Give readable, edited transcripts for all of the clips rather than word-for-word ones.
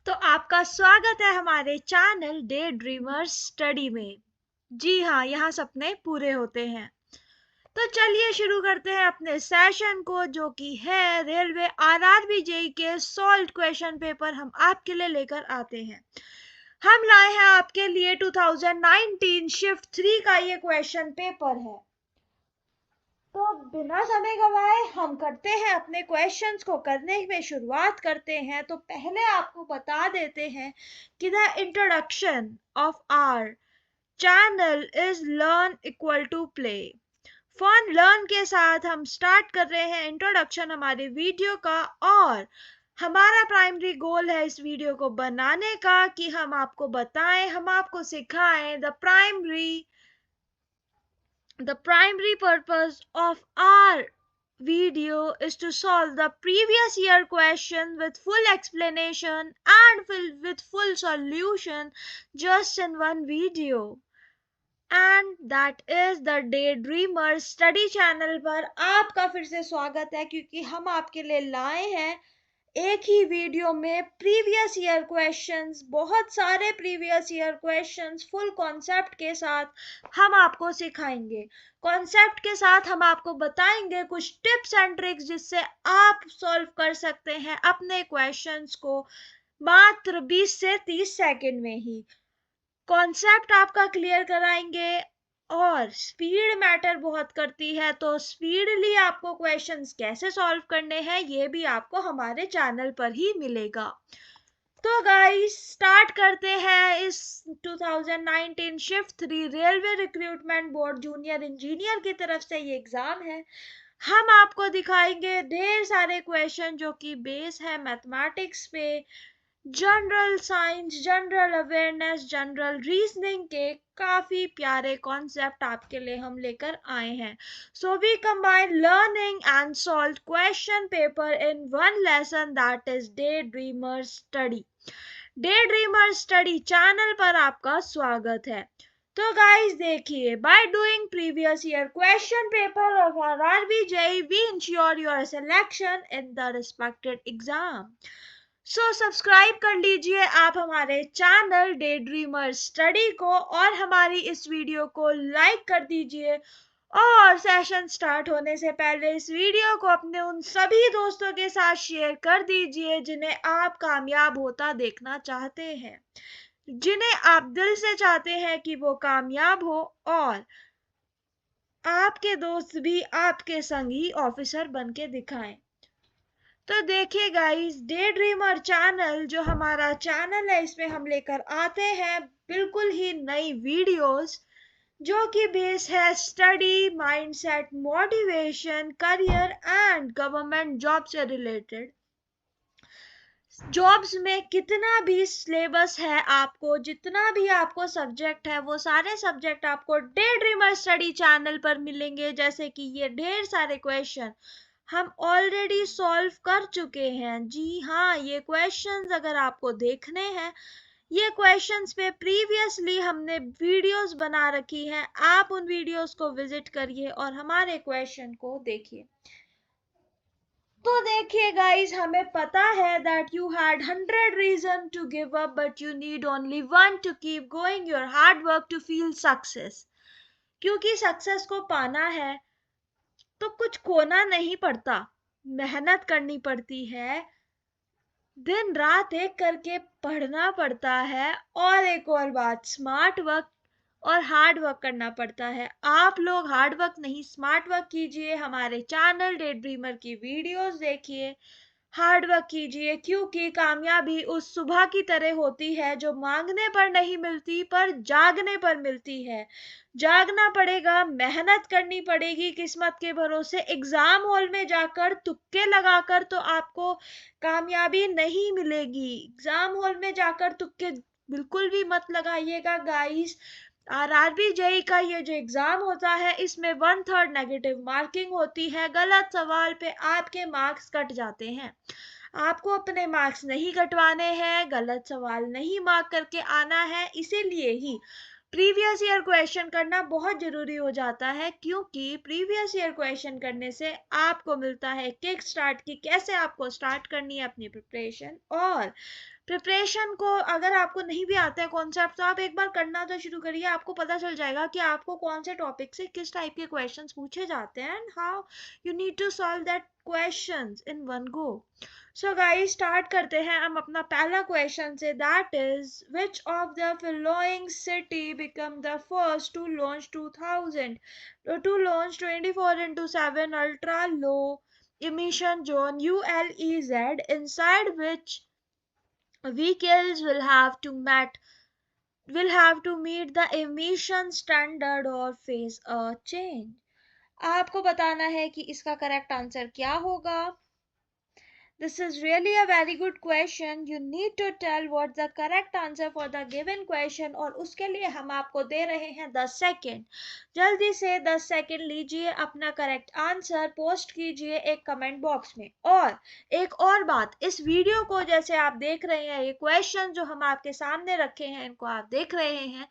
तो आपका स्वागत है हमारे चैनल डे ड्रीमर्स स्टडी में। जी हाँ, यहाँ सपने पूरे होते हैं। तो चलिए शुरू करते हैं अपने सेशन को, जो कि है रेलवे आरआरबी जेईई के सॉल्व क्वेश्चन पेपर हम आपके लिए लेकर आते हैं। हम लाए हैं आपके लिए 2019 शिफ्ट 3 का ये क्वेश्चन पेपर है। तो बिना समय गवाए हम करते हैं अपने क्वेश्चंस को करने में शुरुआत करते हैं। तो पहले आपको बता देते हैं कि the introduction of our channel is learn equal to play. Fun learn के साथ हम स्टार्ट कर रहे हैं इंट्रोडक्शन हमारे वीडियो का, और हमारा प्राइमरी गोल है इस वीडियो को बनाने का कि हम आपको बताएं, हम आपको सिखाएं The primary purpose of our video is to solve the previous year question with full explanation and with full solution just in one video. And that is the Daydreamer Study Channel पर आपका फिर से स्वागत है, क्योंकि हम आपके लिए लाए हैं एक ही वीडियो में प्रीवियस ईयर क्वेश्चंस, बहुत सारे previous year questions full concept के साथ हम आपको सिखाएंगे। कॉन्सेप्ट के साथ हम आपको बताएंगे कुछ टिप्स एंड ट्रिक्स जिससे आप सॉल्व कर सकते हैं अपने क्वेश्चंस को मात्र 20 से 30 सेकंड में ही। कॉन्सेप्ट आपका क्लियर कराएंगे और स्पीड मैटर बहुत करती है, तो स्पीडली आपको क्वेश्चंस कैसे सॉल्व करने हैं ये भी आपको हमारे चैनल पर ही मिलेगा। तो गाइस स्टार्ट करते हैं इस 2019 shift 3 railway recruitment board junior engineer की तरफ से ये एग्जाम है। हम आपको दिखाएंगे ढेर सारे क्वेश्चन जो कि बेस है मैथमेटिक्स पे, general science, general awareness, general reasoning के काफी प्यारे कॉन्सेप्ट आपके लिए हम लेकर आए हैं। So we combine learning and solve question paper in one lesson, that is day dreamer study. Day dreamer study channel पर आपका स्वागत है। तो गाइस देखिए, by doing previous year question paper of RRB JEE we ensure your selection in the respected exam. Subscribe कर लीजिए आप हमारे चैनल डे ड्रीमर स्टडी को, और हमारी इस वीडियो को लाइक कर दीजिए, और सेशन स्टार्ट होने से पहले इस वीडियो को अपने उन सभी दोस्तों के साथ शेयर कर दीजिए जिन्हें आप कामयाब होता देखना चाहते हैं, जिन्हें आप दिल से चाहते हैं कि वो कामयाब हो और आपके दोस्त भी आपके संगी ऑफिसर बन के दिखाएं। तो देखिए गाइस, डे ड्रीमर चैनल जो हमारा चैनल है, इसमें हम लेकर आते हैं बिल्कुल ही नई वीडियोस जो कि बेस है study, mindset, motivation, career and government job से रिलेटेड। जॉब्स में कितना भी सिलेबस है, आपको जितना भी आपको सब्जेक्ट है, वो सारे सब्जेक्ट आपको डे ड्रीमर स्टडी चैनल पर मिलेंगे। जैसे कि ये ढेर सारे क्वेश्चन हम ऑलरेडी सॉल्व कर चुके हैं। जी हाँ, ये क्वेश्चंस अगर आपको देखने हैं, ये क्वेश्चंस पे प्रीवियसली हमने वीडियोस बना रखी हैं। आप उन वीडियोस को विजिट करिए और हमारे क्वेश्चन को देखिए। तो देखिए गाइस, हमें पता है that you had 100 reason to give up, but you need only one to keep going your hard work to feel success. क्योंकि सक्सेस को पाना है तो कुछ खोना नहीं पड़ता, मेहनत करनी पड़ती है, दिन रात एक करके पढ़ना पड़ता है, और एक और बात, स्मार्ट वर्क और हार्ड वर्क करना पड़ता है। आप लोग हार्ड वर्क नहीं स्मार्ट वर्क कीजिए, हमारे चैनल डे ड्रीमर की वीडियोस देखिए, हार्ड वर्क कीजिए, क्योंकि कामयाबी उस सुबह की तरह होती है जो मांगने पर नहीं मिलती पर जागने पर मिलती है। जागना पड़ेगा, मेहनत करनी पड़ेगी किस्मत के भरोसे। एग्जाम हॉल में जाकर तुक्के लगाकर तो आपको कामयाबी नहीं मिलेगी। एग्जाम हॉल में जाकर तुक्के बिल्कुल भी मत लगाइएगा गाइस। आरआरबी जेईई का ये जो एग्जाम होता है, इसमें 1/3 नेगेटिव मार्किंग होती है। गलत सवाल पे आपके मार्क्स कट जाते हैं। आपको अपने मार्क्स नहीं कटवाने हैं, गलत सवाल नहीं मार्क करके आना है। इसीलिए ही प्रीवियस ईयर क्वेश्चन करना बहुत जरूरी हो जाता है, क्योंकि प्रीवियस ईयर क्वेश्चन करने से आपको मिलता है किक स्टार्ट की कैसे आपको स्टार्ट करनी है अपनी प्रिपरेशन। और प्रिपरेशन को अगर आपको नहीं भी आता है कॉन्सेप्ट, तो आप एक बार करना तो शुरू करिए, आपको पता चल जाएगा कि आपको कौन से टॉपिक से किस टाइप के क्वेश्चंस पूछे जाते हैं and how you need to solve that questions in one go. So guys start करते हैं हम अपना पहला क्वेश्चन से, that is which of the following city become the first to launch 24x7 ultra low emission zone ULEZ, inside which vehicles will have to meet the emission standard or face a change। आपको बताना है कि इसका correct answer क्या होगा। This is really a very good question. You need to tell what the correct answer for the given question, और उसके लिए हम आपको दे रहे हैं 10 सेकेंड। जल्दी से 10 सेकेंड लीजिए, अपना करेक्ट आंसर पोस्ट कीजिए एक कमेंट बॉक्स में। और एक और बात, इस वीडियो को जैसे आप देख रहे हैं, ये क्वेश्चन जो हम आपके सामने रखे हैं इनको आप देख रहे हैं,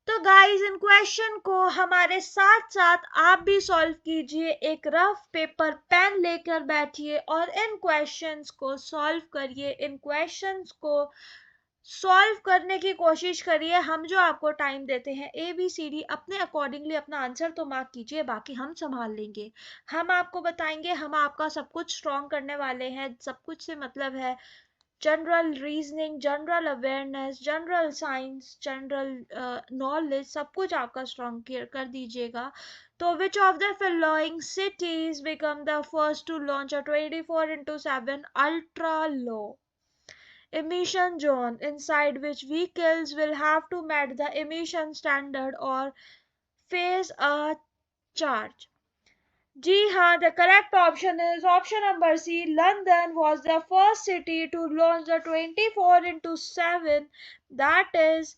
तो गाइस इन क्वेश्चन को हमारे साथ साथ आप भी सॉल्व कीजिए। एक रफ पेपर पेन लेकर बैठिए और इन क्वेश्चंस को सॉल्व करिए। इन क्वेश्चंस को सॉल्व करने की कोशिश करिए। हम जो आपको टाइम देते हैं ABCD, अपने अकॉर्डिंगली अपना आंसर तो मार्क कीजिए, बाकी हम संभाल लेंगे। हम आपको बताएंगे, हम आपका सब कुछ स्ट्रॉन्ग करने वाले हैं। सब कुछ से मतलब है general reasoning, general awareness, general science, general knowledge, सब कुछ आपका स्ट्रॉन्ग कर दीजिएगा। तो which of the following cities become the first to launch a 24x7 ultra low emission zone, inside which vehicles will have to meet the emission standard or face a charge? जी हाँ, the correct option is option number C. London was the first city to launch the 24x7, that is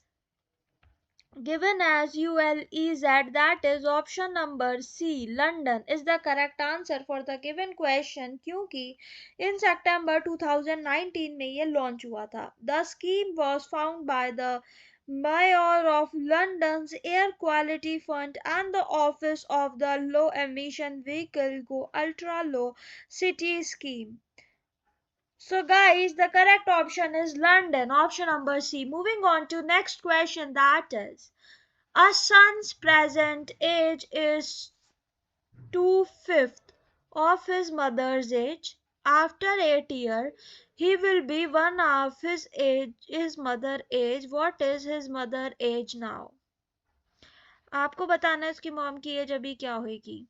given as ULEZ, that is option number C. London is the correct answer for the given question, क्योंकि in September 2019 में ये launch हुआ था। The scheme was found by the Mayor of London's Air Quality Fund and the Office of the Low Emission Vehicle Go Ultra Low City Scheme. So guys, the correct option is London, option number C. Moving on to next question, that is, a son's present age is 2/5 of his mother's age. After 8 years, he will be 1/2 his mother age. What is his mother age now? आपको बताना है उसकी mom की as अभी क्या होगी।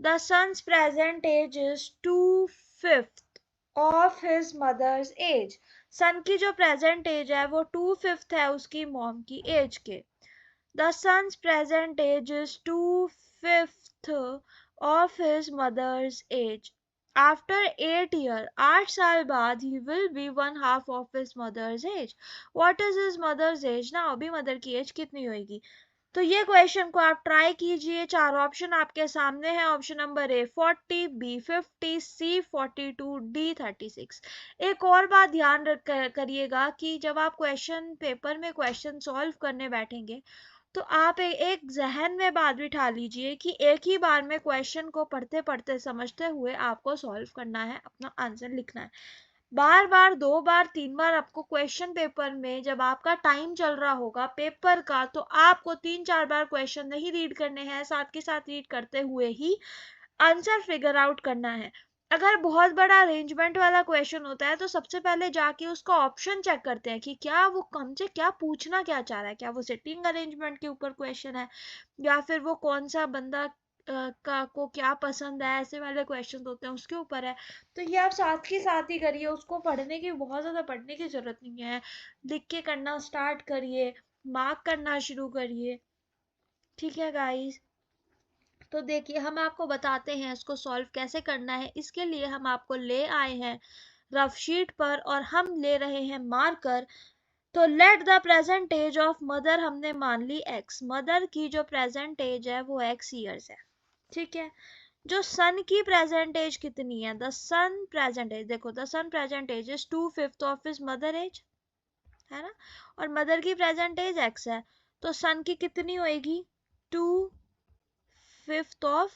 The son's present age is 2/5 of his mother's age. सन की जो प्रेजेंट एज है वो 2/5 है उसकी मॉम की एज के। The son's present age is 2/5 of his mother's age. After 8 years, 8 साल बाद, he will be 1/2 of his mother's age. What is his mother's age now? अभी मदर की एज कितनी होगी? तो ये क्वेश्चन को आप ट्राई कीजिए। 4 ऑप्शन आपके सामने हैं। Option number A 40, B 50, C 42, D 36। एक और बात ध्यान करिएगा कि जब आप क्वेश्चन पेपर में क्वेश्चन सॉल्व करने बैठेंगे, तो आप एक जहन में बात बिठा लीजिए कि एक ही बार में क्वेश्चन को पढ़ते पढ़ते समझते हुए आपको सॉल्व करना है, अपना आंसर लिखना है। बार बार 2 बार 3 बार आपको क्वेश्चन पेपर में जब आपका टाइम चल रहा होगा पेपर का, तो आपको 3-4 बार क्वेश्चन नहीं रीड करने हैं, साथ के साथ रीड करते हुए ही आंसर फिगर आउट करना है। अगर बहुत बड़ा अरेंजमेंट वाला क्वेश्चन होता है तो सबसे पहले जाके उसका ऑप्शन चेक करते हैं कि क्या वो हमसे क्या पूछना क्या चाह रहा है। क्या वो सिटिंग अरेंजमेंट के ऊपर क्वेश्चन है, या फिर वो कौन सा बंदा को क्या पसंद है, ऐसे वाले क्वेश्चन होते हैं उसके ऊपर है। तो ये आप साथ ही करिए, उसको पढ़ने की बहुत ज़्यादा पढ़ने की ज़रूरत नहीं है। लिख के करना स्टार्ट करिए, मार्क करना शुरू करिए। ठीक है गाइस, तो देखिए हम आपको बताते हैं इसको सॉल्व कैसे करना है। इसके लिए हम आपको ले आए हैं रफ शीट पर और हम ले रहे हैं मार्कर। तो let the present age of mother हमने मान ली x। मदर की जो प्रेजेंट एज है वो x ईयर्स है। ठीक है, जो सन की प्रेजेंट एज कितनी है, द सन प्रेजेंट एज, देखो the son present age is 2/5 of his mother age, है ना, और मदर की प्रेजेंट एज x है। तो सन की कितनी होएगी 2/5 ऑफ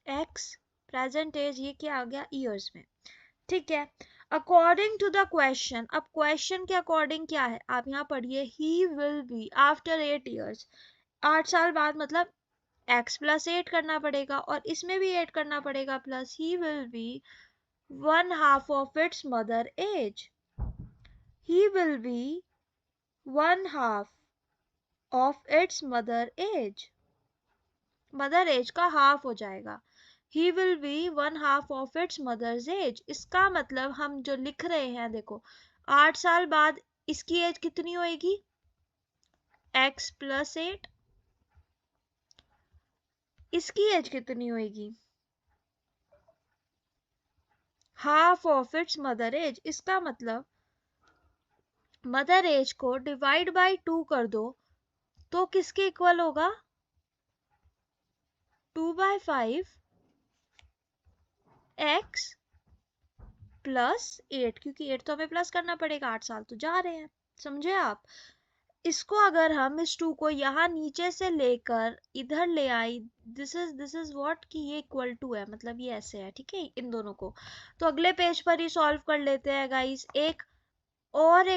x, प्रेजेंट एज ये क्या आ गया ईयर्स में, ठीक है। अकॉर्डिंग टू द क्वेश्चन, अब क्वेश्चन के अकॉर्डिंग क्या है आप यहाँ पढ़िए, ही विल बी आफ्टर 8 ईयर्स, 8 साल बाद मतलब x प्लस 8 करना पड़ेगा और इसमें भी 8 करना पड़ेगा plus, he will be 1/2 of its mother age, he will be 1/2 of its mother age, mother age का हाफ हो जाएगा, he will be 1/2 of its mother's age। इसका मतलब हम जो लिख रहे हैं देखो 8 साल बाद इसकी एज कितनी होएगी x प्लस 8, इसकी एज कितनी होएगी half of its mother age. इसका मतलब मदर एज को डिवाइड बाय 2 कर दो तो किसके इक्वल होगा 2/5 x प्लस 8, क्योंकि 8 तो हमें प्लस करना पड़ेगा, 8 साल तो जा रहे हैं, समझे आप। इसको अगर हम इस 2 को यहाँ नीचे से लेकर इधर ले आई, दिस इज व्हाट कि ये इक्वल टू है, मतलब ये ऐसे है, ठीक है इन दोनों को। तो अगले पेज पर ही सॉल्व कर लेते हैं गाइस, एक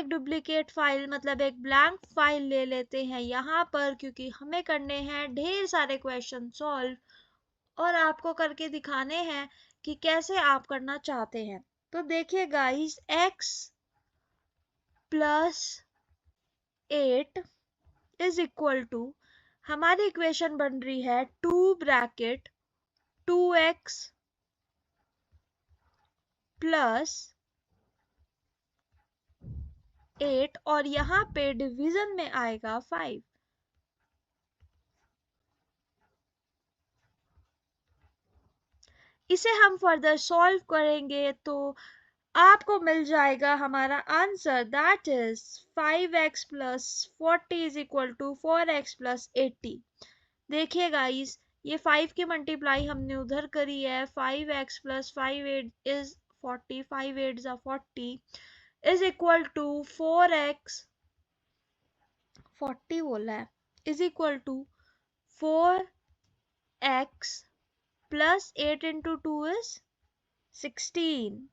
डुप्लीकेट फाइल मतलब एक ब्लैंक फाइल ले लेते हैं यहाँ पर, क्योंकि हमें करने हैं ढेर सारे क्वेश्चन सॉल्व और आपको करके दिखाने हैं कि कैसे आप करना चाहते हैं। तो देखिए guys, x plus 8 is equal to, हमारी इक्वेशन बन रही है 2 ब्रैकेट 2x प्लस 8 और यहाँ पे डिवीजन में आएगा 5। इसे हम फर्दर सॉल्व करेंगे तो आपको मिल जाएगा हमारा answer, that is 5x plus 40 is equal to 4x plus 80। देखिए गाइस, ये 5 की मल्टीप्लाई हमने उधर करी है, 5x plus 5 is 40, 5 8 40 is equal to 4x, 40 बोला है, is equal to 4x plus 8 into 2 is 16।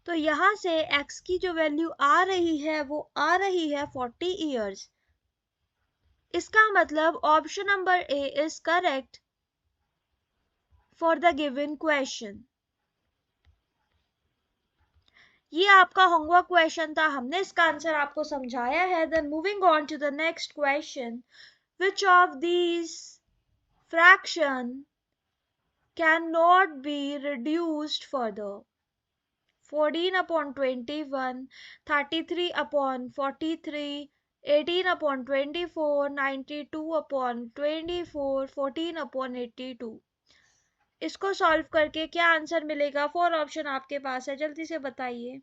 तो यहाँ से x की जो वैल्यू आ रही है वो आ रही है 40 ईयर्स। इसका मतलब option number A is correct for the given question. ये आपका होमवर्क क्वेश्चन था, हमने इसका आंसर आपको समझाया है। Then moving on to the next question, which of these fraction can not be reduced further? 14 upon 21, 33 upon 43, 18 upon 24, 92 upon 24, 14 upon 82। इसको solve करके क्या आंसर मिलेगा? 4 ऑप्शन आपके पास है, जल्दी से बताइए।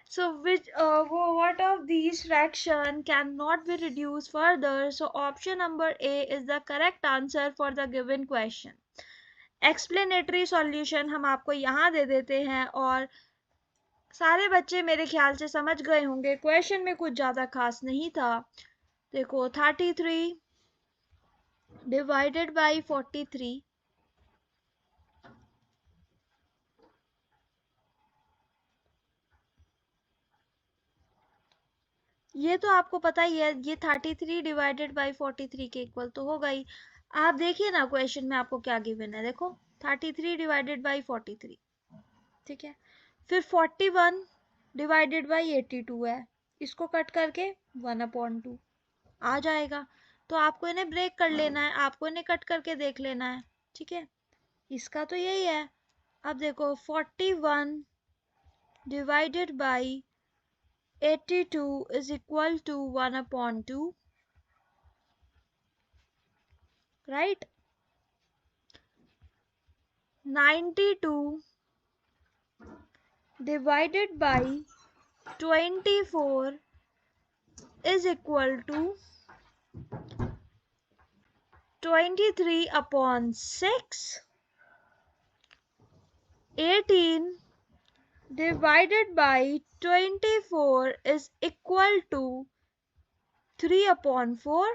So what of these fraction cannot be reduced further? So option number A is the correct answer for the given question. Explanatory solution हम आपको यहाँ दे देते हैं और सारे बच्चे मेरे ख्याल से समझ गए होंगे, क्वेश्चन में कुछ ज़्यादा खास नहीं था। देखो 33 डिवाइडेड बाई 43, ये तो आपको पता ही है, ये 33 डिवाइडेड बाई 43 के इक्वल तो होगा ही। आप देखिए ना क्वेश्चन में आपको क्या गिवन है, देखो 33 डिवाइडेड बाई 43, ठीक है। फिर 41 डिवाइडेड बाई 82 है, इसको कट करके 1/2 आ जाएगा। तो आपको इन्हें ब्रेक कर लेना है, आपको इन्हें कट करके देख लेना है। ठीक है, इसका तो यही है। अब देखो 41 divided by 82 is equal to 1/2, right. 92 divided by 24 is equal to 23/6. 18 divided by 24 is equal to 3/4.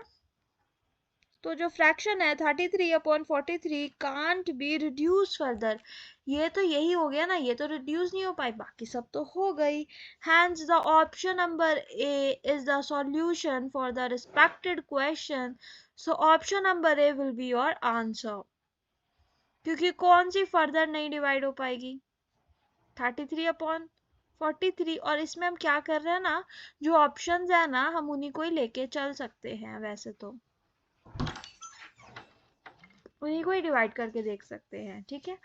तो जो फ्रैक्शन है 33/43 कांट बी रिड्यूस फर्दर। ये तो यही हो गया ना, ये तो रिड्यूस नहीं हो पाई, बाकी सब तो हो गई। Hence the option number A is the solution for the respected question. So option number A will be your answer, क्योंकि कौन सी फर्दर नहीं डिवाइड हो पाएगी, 33/43। और इसमें हम क्या कर रहे हैं ना, जो ऑप्शंस है ना हम उन्हीं को ही लेके चल सकते हैं, वैसे तो उन्हीं को ही डिवाइड करके देख सकते हैं, ठीक है।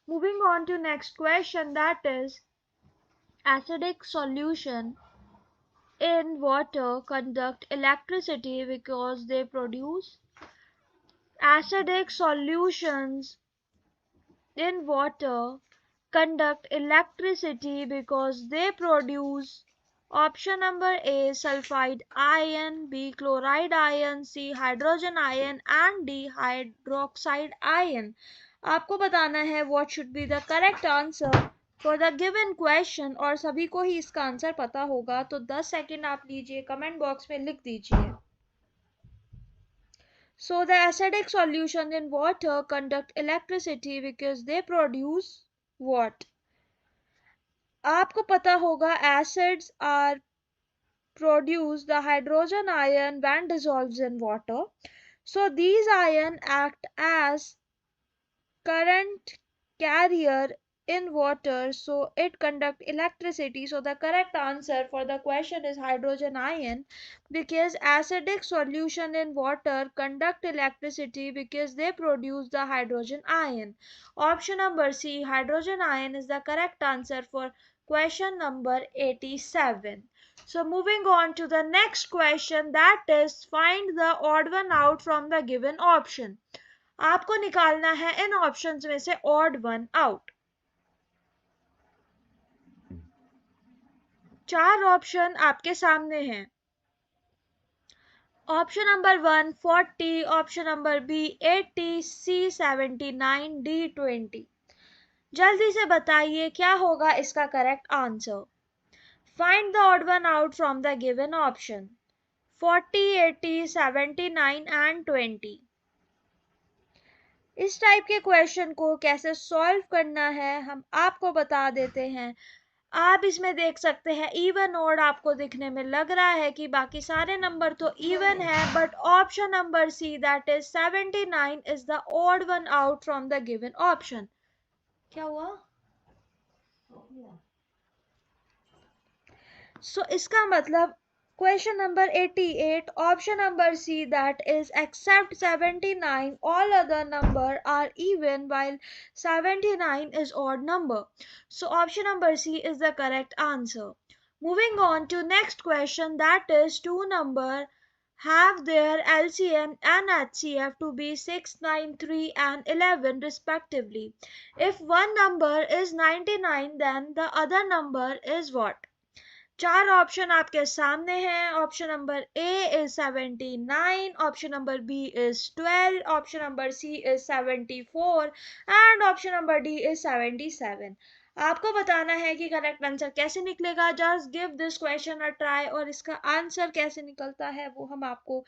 Moving on to next question, that is acidic solution in water conduct electricity because they produce acidic solutions in water conduct electricity because they produce option number A sulfide ion, B chloride ion, C hydrogen ion and D hydroxide ion। आपको बताना है what should be the correct answer for the given question, और सभी को ही इसका answer पता होगा, तो 10 सेकेंड आप लीजिए, कमेंट बॉक्स में लिख दीजिए। So the acidic solution in water conduct electricity because they produce what? आपको पता होगा acids are produce the hydrogen ion when dissolves in water. So these ions act as current carrier in water, so it conduct electricity. So the correct answer for the question is hydrogen ion, because acidic solution in water conduct electricity because they produce the hydrogen ion. Option number C hydrogen ion is the correct answer for question number 87. So moving on to the next question, that is find the odd one out from the given option। आपको निकालना है इन options में से odd one out. चार option आपके सामने हैं। Option number 1 40, option number B 80, C 79, D 20। जल्दी से बताइए क्या होगा इसका correct answer. Find the odd one out from the given option 40, 80, 79 and 20। इस टाइप के क्वेश्चन को कैसे सॉल्व करना है हम आपको बता देते हैं। आप इसमें देख सकते हैं इवन ऑड आपको दिखने में लग रहा है कि बाकी सारे नंबर तो इवन है, but option number C that is 79 is the odd one out from the given option. क्या हुआ? सो इसका मतलब question number 88 option number C that is except 79 all other number are even while 79 is odd number. So option number C is the correct answer. Moving on to next question, that is two number have their LCM and HCF to be 6, 9, 3 and 11 respectively. If one number is 99 then the other number is what? चार option आपके सामने हैं। Option number A is 79, option number B is 12, option number C is 74 and option number D is 77। आपको बताना है कि correct answer कैसे निकलेगा। Just give this question a try, और इसका आंसर कैसे निकलता है वो हम आपको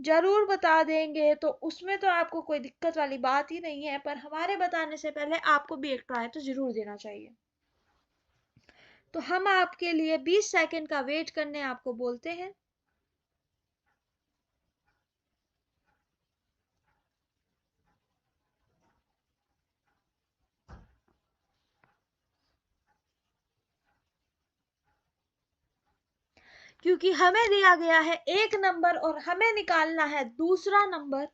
जरूर बता देंगे, तो उसमें तो आपको कोई दिक्कत वाली बात ही नहीं है, पर हमारे बताने से पहले आपको भी एक ट्राई तो जरूर देना चाहिए। तो हम आपके लिए 20 सेकंड का वेट करने आपको बोलते हैं। क्योंकि हमें दिया गया है एक नंबर और हमें निकालना है दूसरा नंबर,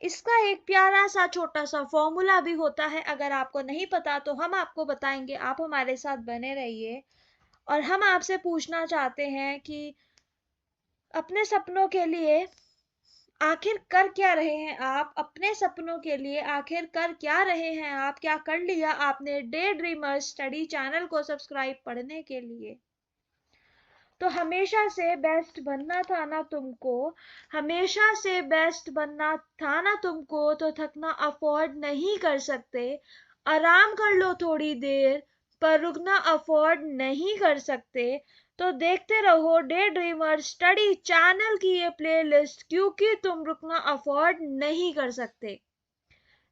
इसका एक प्यारा सा छोटा सा फॉर्मूला भी होता है, अगर आपको नहीं पता तो हम आपको बताएंगे, आप हमारे साथ बने रहिए। और हम आपसे पूछना चाहते हैं कि अपने सपनों के लिए आखिर कर क्या रहे हैं आप, अपने सपनों के लिए आखिर कर क्या रहे हैं आप, क्या कर लिया आपने डे ड्रीमर स्टडी चैनल को सब्सक्राइब पढ़ने के लिए। तो हमेशा से बेस्ट बनना था ना तुमको, हमेशा से बेस्ट बनना था ना तुमको, तो थकना अफोर्ड नहीं कर सकते। आराम कर लो थोड़ी देर, पर रुकना अफोर्ड नहीं कर सकते। तो देखते रहो डे ड्रीमर स्टडी चैनल की ये प्लेलिस्ट, क्योंकि तुम रुकना अफोर्ड नहीं कर सकते।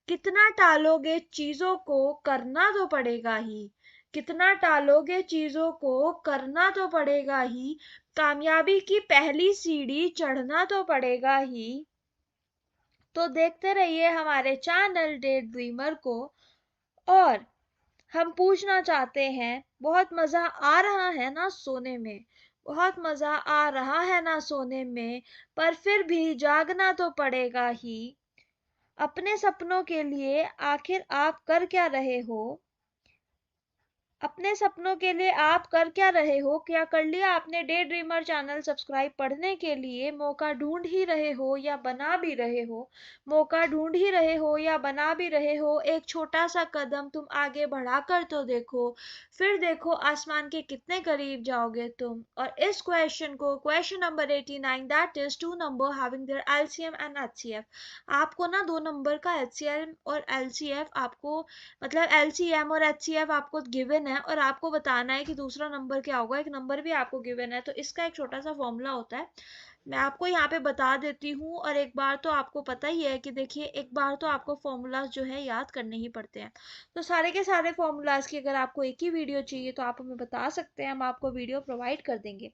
कितना टालोगे चीजों को, करना तो पड़ेगा ही। कितना टालोगे चीजों को, करना तो पड़ेगा ही। कामयाबी की पहली सीढ़ी चढ़ना तो पड़ेगा ही। तो देखते रहिए हमारे चैनल डे ड्रीमर को। और हम पूछना चाहते हैं, बहुत मजा आ रहा है ना सोने में, बहुत मजा आ रहा है ना सोने में, पर फिर भी जागना तो पड़ेगा ही। अपने सपनों के लिए आखिर आप कर क्या रहे हो, अपने सपनों के लिए आप कर क्या रहे हो, क्या कर लिया आपने डे ड्रीमर चैनल सब्सक्राइब पढ़ने के लिए, मौका ढूंढ ही रहे हो या बना भी रहे हो, मौका ढूंढ ही रहे हो या बना भी रहे हो। एक छोटा सा कदम तुम आगे बढ़ाकर तो देखो, फिर देखो आसमान के कितने करीब जाओगे तुम। और इस क्वेश्चन को, question number 89, that is two number having their LCM and HCF, आपको ना दो नंबर का एचसीएम और एलसीएफ आपको, मतलब एलसीएम और एचसीएफ आपको गिवन है, और आपको बताना है कि दूसरा नंबर क्या होगा, एक नंबर भी आपको गिवन है। तो इसका एक छोटा सा फॉर्मूला होता है, मैं आपको यहाँ पे बता देती हूँ। और एक बार तो आपको पता ही है कि देखिए, एक बार तो आपको फॉर्मूलाज जो है याद करने ही पड़ते हैं। तो सारे के सारे फॉर्मूलाज की अगर आपको एक ही वीडियो चाहिए तो आप हमें बता सकते हैं, हम आपको वीडियो प्रोवाइड कर देंगे।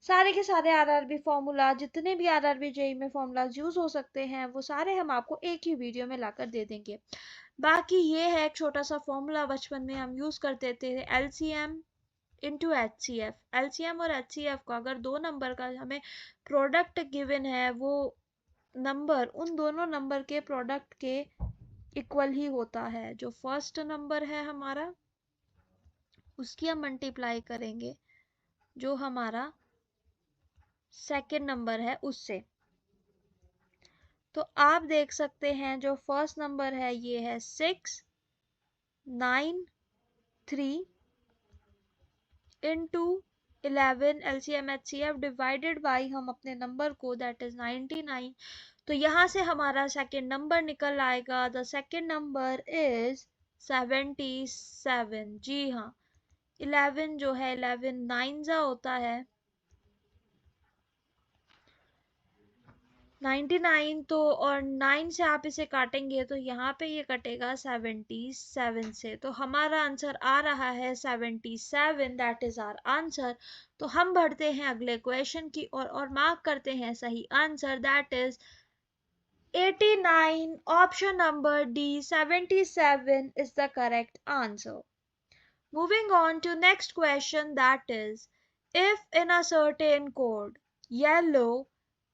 सारे के सारे आरआरबी फॉर्मूला, जितने भी आरआरबी जेई में फॉर्मूलाज यूज हो सकते हैं, वो सारे हम आपको एक ही वीडियो में लाकर दे देंगे। बाकी ये है एक छोटा सा फॉर्मूला, बचपन में हम यूज करते थे, एलसीएम इंटू एचसीएफ। एलसीएम और एचसीएफ का अगर दो नंबर का हमें प्रोडक्ट गिवन है, वो नंबर उन दोनों नंबर के प्रोडक्ट के इक्वल ही होता है। जो फर्स्ट नंबर है हमारा, उसकी हम मल्टीप्लाई करेंगे जो हमारा सेकेंड नंबर है उससे। तो आप देख सकते हैं जो फर्स्ट नंबर है ये है 693 into 11 LCM HCF divided by हम अपने नंबर को, दैट इज 99। तो यहाँ से हमारा सेकेंड नंबर निकल आएगा, द सेकेंड नंबर इज 77। जी हाँ, 11 जो है 11 9 जा होता है 99, तो और 9 से आप इसे काटेंगे तो यहाँ पे ये कटेगा 77 से। तो हमारा आंसर आ रहा है 77, दैट इज आवर आंसर। तो हम बढ़ते हैं अगले क्वेश्चन की ओर और मार्क करते हैं सही answer, that is 89, option number D 77 is the correct answer. Moving on to next question, that is, if in a certain code yellow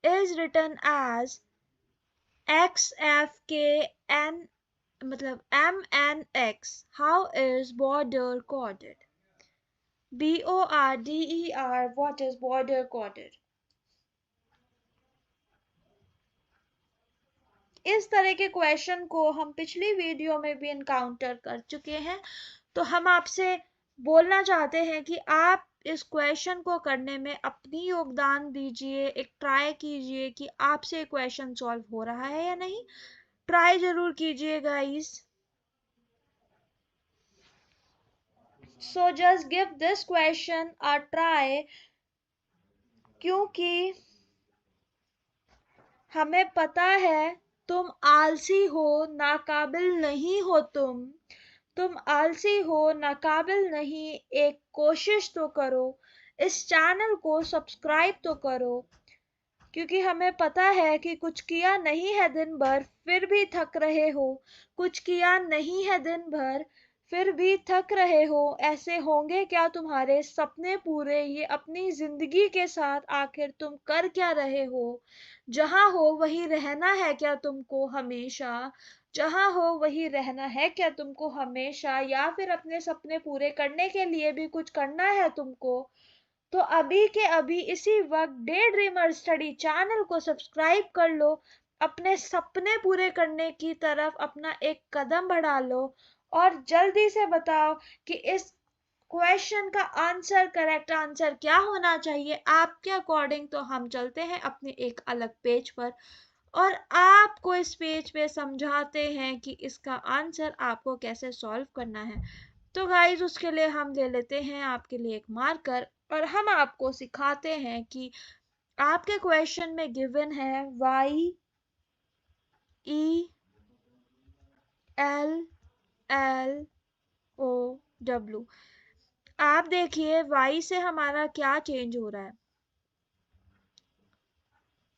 is written as XFKN मतलब MNX, how is border coded? BORDER, what is border coded? इस तरह के question को हम पिछली video में भी encounter कर चुके हैं। तो हम आपसे बोलना चाहते हैं कि आप इस क्वेश्चन को करने में अपनी योगदान दीजिए, एक ट्राई कीजिए कि आपसे क्वेश्चन सॉल्व हो रहा है या नहीं। ट्राई जरूर कीजिए guys. So just give this question a try, क्योंकि हमें पता है तुम आलसी हो, नाकाबिल नहीं हो तुम आलसी हो, नाकाबिल नहीं, एक कोशिश तो करो, इस चैनल को सब्सक्राइब तो करो। क्योंकि हमें पता है कि कुछ किया नहीं है दिन भर फिर भी थक रहे हो, कुछ किया नहीं है दिन भर फिर भी थक रहे हो, ऐसे होंगे क्या तुम्हारे सपने पूरे, ये अपनी जिंदगी के साथ आखिर तुम कर क्या रहे हो। जहां हो वही रहना है क्या तुमको हमेशा, जहां हो वही रहना है क्या तुमको हमेशा, या फिर अपने सपने पूरे करने के लिए भी कुछ करना है तुमको। तो अभी के अभी इसी वक्त डे ड्रीमर स्टडी चैनल को सब्सक्राइब कर लो, अपने सपने पूरे करने की तरफ अपना एक कदम बढ़ा लो, और जल्दी से बताओ कि इस क्वेश्चन का आंसर, करेक्ट आंसर क्या होना चाहिए आपके अकॉर्डिंग। तो हम चलते हैं अपने एक अलग पेज पर और आपको इस पेज पे समझाते हैं कि इसका आंसर आपको कैसे सॉल्व करना है। तो गाइस उसके लिए हम ले लेते हैं आपके लिए एक मार्कर और हम आपको सिखाते हैं कि आपके क्वेश्चन में गिवन है y e l l o w। आप देखिए y से हमारा क्या चेंज हो रहा है,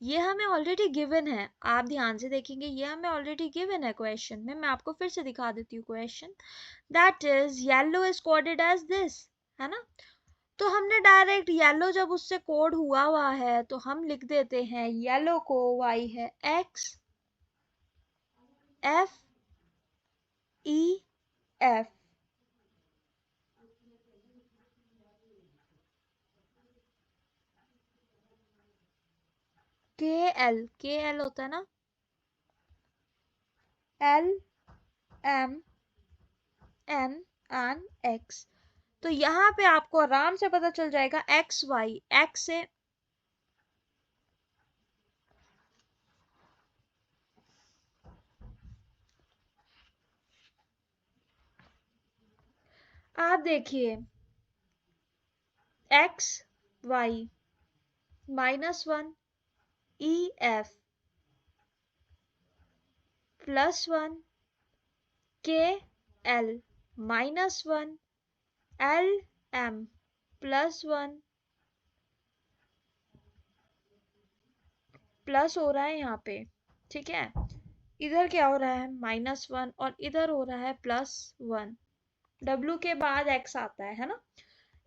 ये हमें ऑलरेडी गिवन है। आप ध्यान से देखेंगे ये हमें ऑलरेडी गिवन है क्वेश्चन में। मैं आपको फिर से दिखा देती हूँ question. That is yellow is coded as this, है ना। तो हमने डायरेक्ट येलो जब उससे कोड हुआ है तो हम लिख देते हैं येलो को y है x f e f। के एल होता है ना, l m n and x। तो यहाँ पे आपको आराम से पता चल जाएगा एक्स वाई, एक्स से आप देखिए एक्स वाई -1 ई एफ +1 के एल -1 एल एम +1 प्लस हो रहा है यहाँ पे, ठीक है। इधर क्या हो रहा है -1 और इधर हो रहा है +1। W के बाद x आता है ना।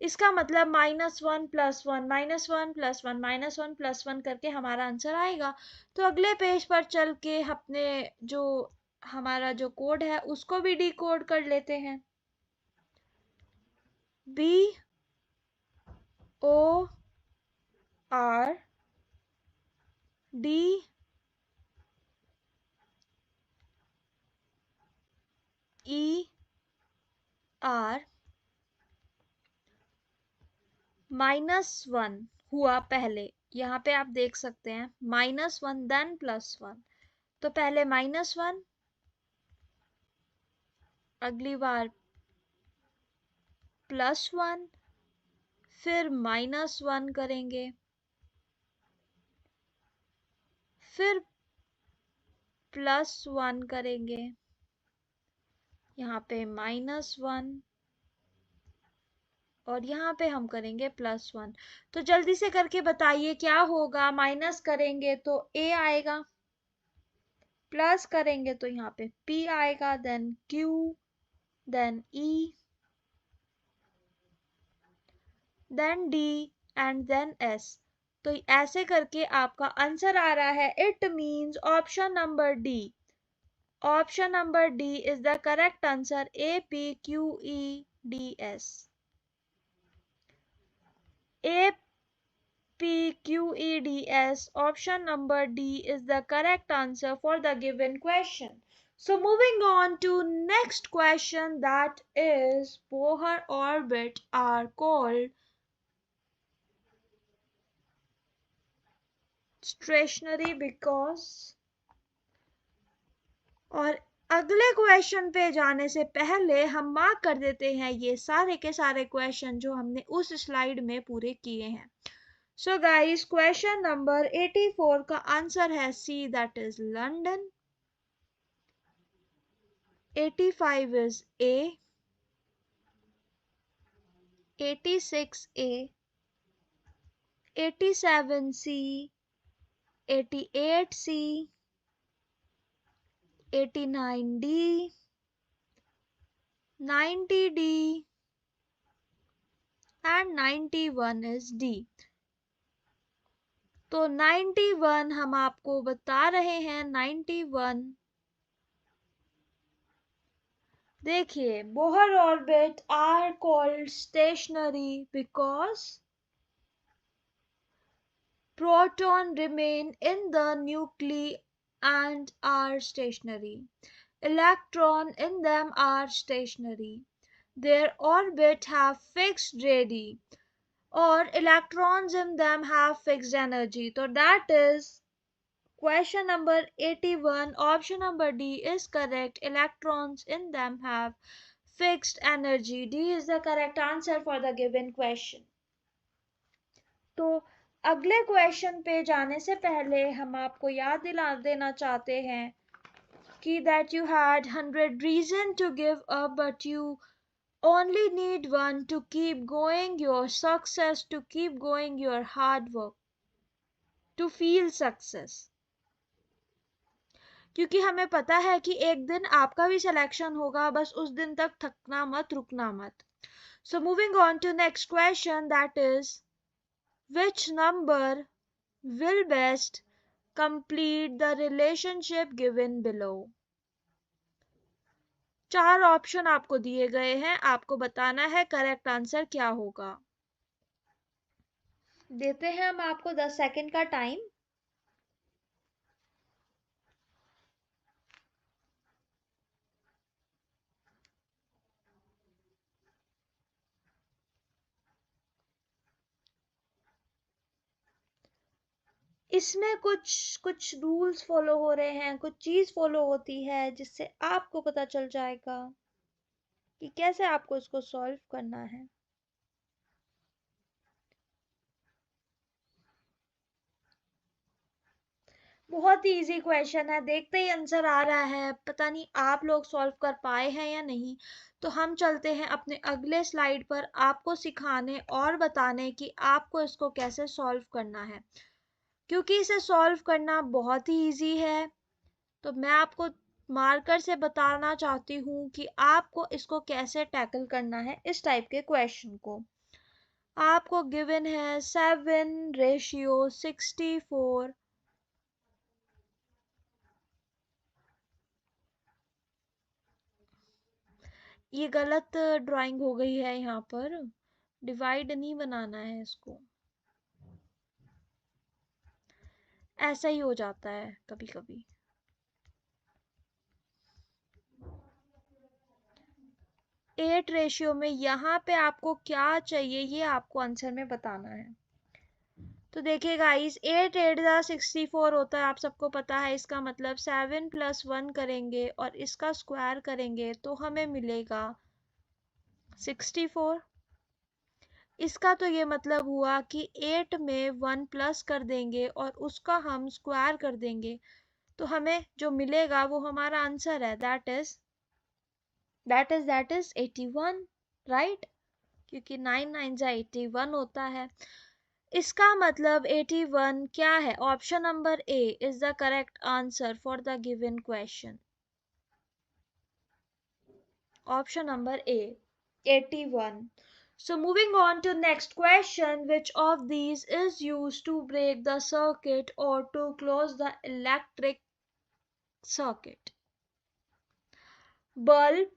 इसका मतलब -1 +1 -1 +1 -1 +1 करके हमारा आंसर आएगा। तो अगले पेज पर चल के अपने जो हमारा जो कोड है उसको भी डिकोड कर लेते हैं। B O R D E R -1 हुआ पहले, यहाँ पे आप देख सकते हैं -1 देन +1। तो पहले -1, अगली बार +1, फिर -1 करेंगे, फिर +1 करेंगे, यहाँ पे -1 और यहाँ पे हम करेंगे +1। तो जल्दी से करके बताइए क्या होगा। माइनस करेंगे तो a आएगा, प्लस करेंगे तो यहाँ पे p आएगा, then q, then e, then d and then s। तो ऐसे करके आपका आंसर आ रहा है। It means option number D, option number D is the correct answer, A P Q E D S। A P Q E D S, option number D is the correct answer for the given question. So moving on to next question, that is Bohr orbit are called stationary because। और अगले question पे जाने से पहले हम mark कर देते हैं ये सारे के सारे क्वेश्चन जो हमने उस स्लाइड में पूरे किए हैं। सो गाइस क्वेश्चन नंबर 84 का आंसर है C, that is London. 85 is A, 86 A, 87 C, 88 C, 89 D, 90D and 91 is D. तो 91 हम आपको बता रहे हैं 91। देखिए, Bohr orbit are called stationary because proton remain in the nuclei and are stationary. Electron in them are stationary. Their orbit have fixed radii, or electrons in them have fixed energy. So that is question number 81. Option number D is correct. Electrons in them have fixed energy. D is the correct answer for the given question. तो अगले question पे जाने से पहले हम आपको याद दिला देना चाहते हैं कि that you had 100 reason to give up but you only need one to keep going your success, to keep going your hard work, to feel success. क्योंकि हमें पता है कि एक दिन आपका भी सिलेक्शन होगा, बस उस दिन तक थकना मत, रुकना मत. So moving on to next question, that is which number will best complete the relationship given below. 4 option आपको दिए गए हैं, आपको बताना है करेक्ट आंसर क्या होगा. देते हैं हम आपको 10 सेकंड का टाइम. इसमें कुछ कुछ रूल्स फॉलो हो रहे हैं, कुछ चीज फॉलो होती है जिससे आपको पता चल जाएगा कि कैसे आपको इसको सॉल्व करना है. बहुत ही इजी क्वेश्चन है, देखते ही आंसर आ रहा है. पता नहीं आप लोग सॉल्व कर पाए हैं या नहीं. तो हम चलते हैं अपने अगले स्लाइड पर आपको सिखाने और बताने कि आपको इसको कैसे सॉल्व करना है, क्योंकि इसे सॉल्व करना बहुत ही इजी है. तो मैं आपको मार्कर से बताना चाहती हूँ कि आपको इसको कैसे टैकल करना है. इस टाइप के क्वेश्चन को आपको गिवन है 7:64. ये गलत ड्राइंग हो गई है, यहाँ पर डिवाइड नहीं बनाना है, इसको ऐसा ही हो जाता है कभी कभी. 8 रेशियो में यहाँ पे आपको क्या चाहिए ये आपको आंसर में बताना है. तो देखिए गाइस, 8 8 64 होता है, आप सबको पता है. इसका मतलब 7 + 1 करेंगे और इसका स्क्वायर करेंगे तो हमें मिलेगा 64. इसका तो ये मतलब हुआ कि 8 में 1 प्लस कर देंगे और उसका हम स्क्वायर कर देंगे तो हमें जो मिलेगा वो हमारा आंसर है. That is 81, right. क्योंकि 9 9 81 होता है. इसका मतलब 81 क्या है. Option number A is the correct answer for the given question. Option number A 81. So moving on to next question, which of these is used to break the circuit or to close the electric circuit? Bulb,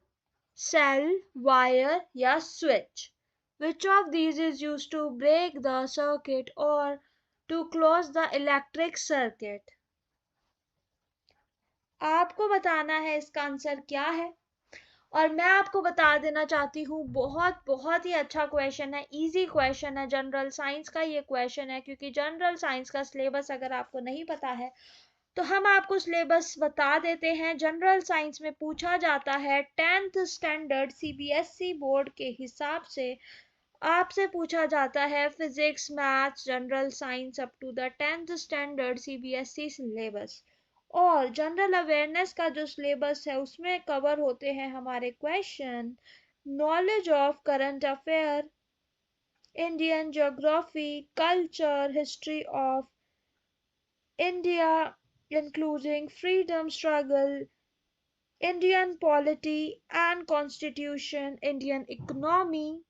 cell, wire या switch? Which of these is used to break the circuit or to close the electric circuit? आपको बताना है इसका answer क्या है. और मैं आपको बता देना चाहती हूँ, बहुत बहुत ही अच्छा क्वेश्चन है, इजी क्वेश्चन है. जनरल साइंस का ये क्वेश्चन है, क्योंकि जनरल साइंस का सिलेबस अगर आपको नहीं पता है तो हम आपको सिलेबस बता देते हैं. जनरल साइंस में पूछा जाता है 10th स्टैंडर्ड सीबीएसई बोर्ड के हिसाब से आपसे पूछा जाता है physics, maths, general science up to the 10th standard CBSE syllabus. और जनरल अवेयरनेस का जो सिलेबस है उसमें कवर होते हैं हमारे question knowledge of current affair, Indian geography, culture, history of India including freedom struggle, Indian polity and constitution, Indian economy,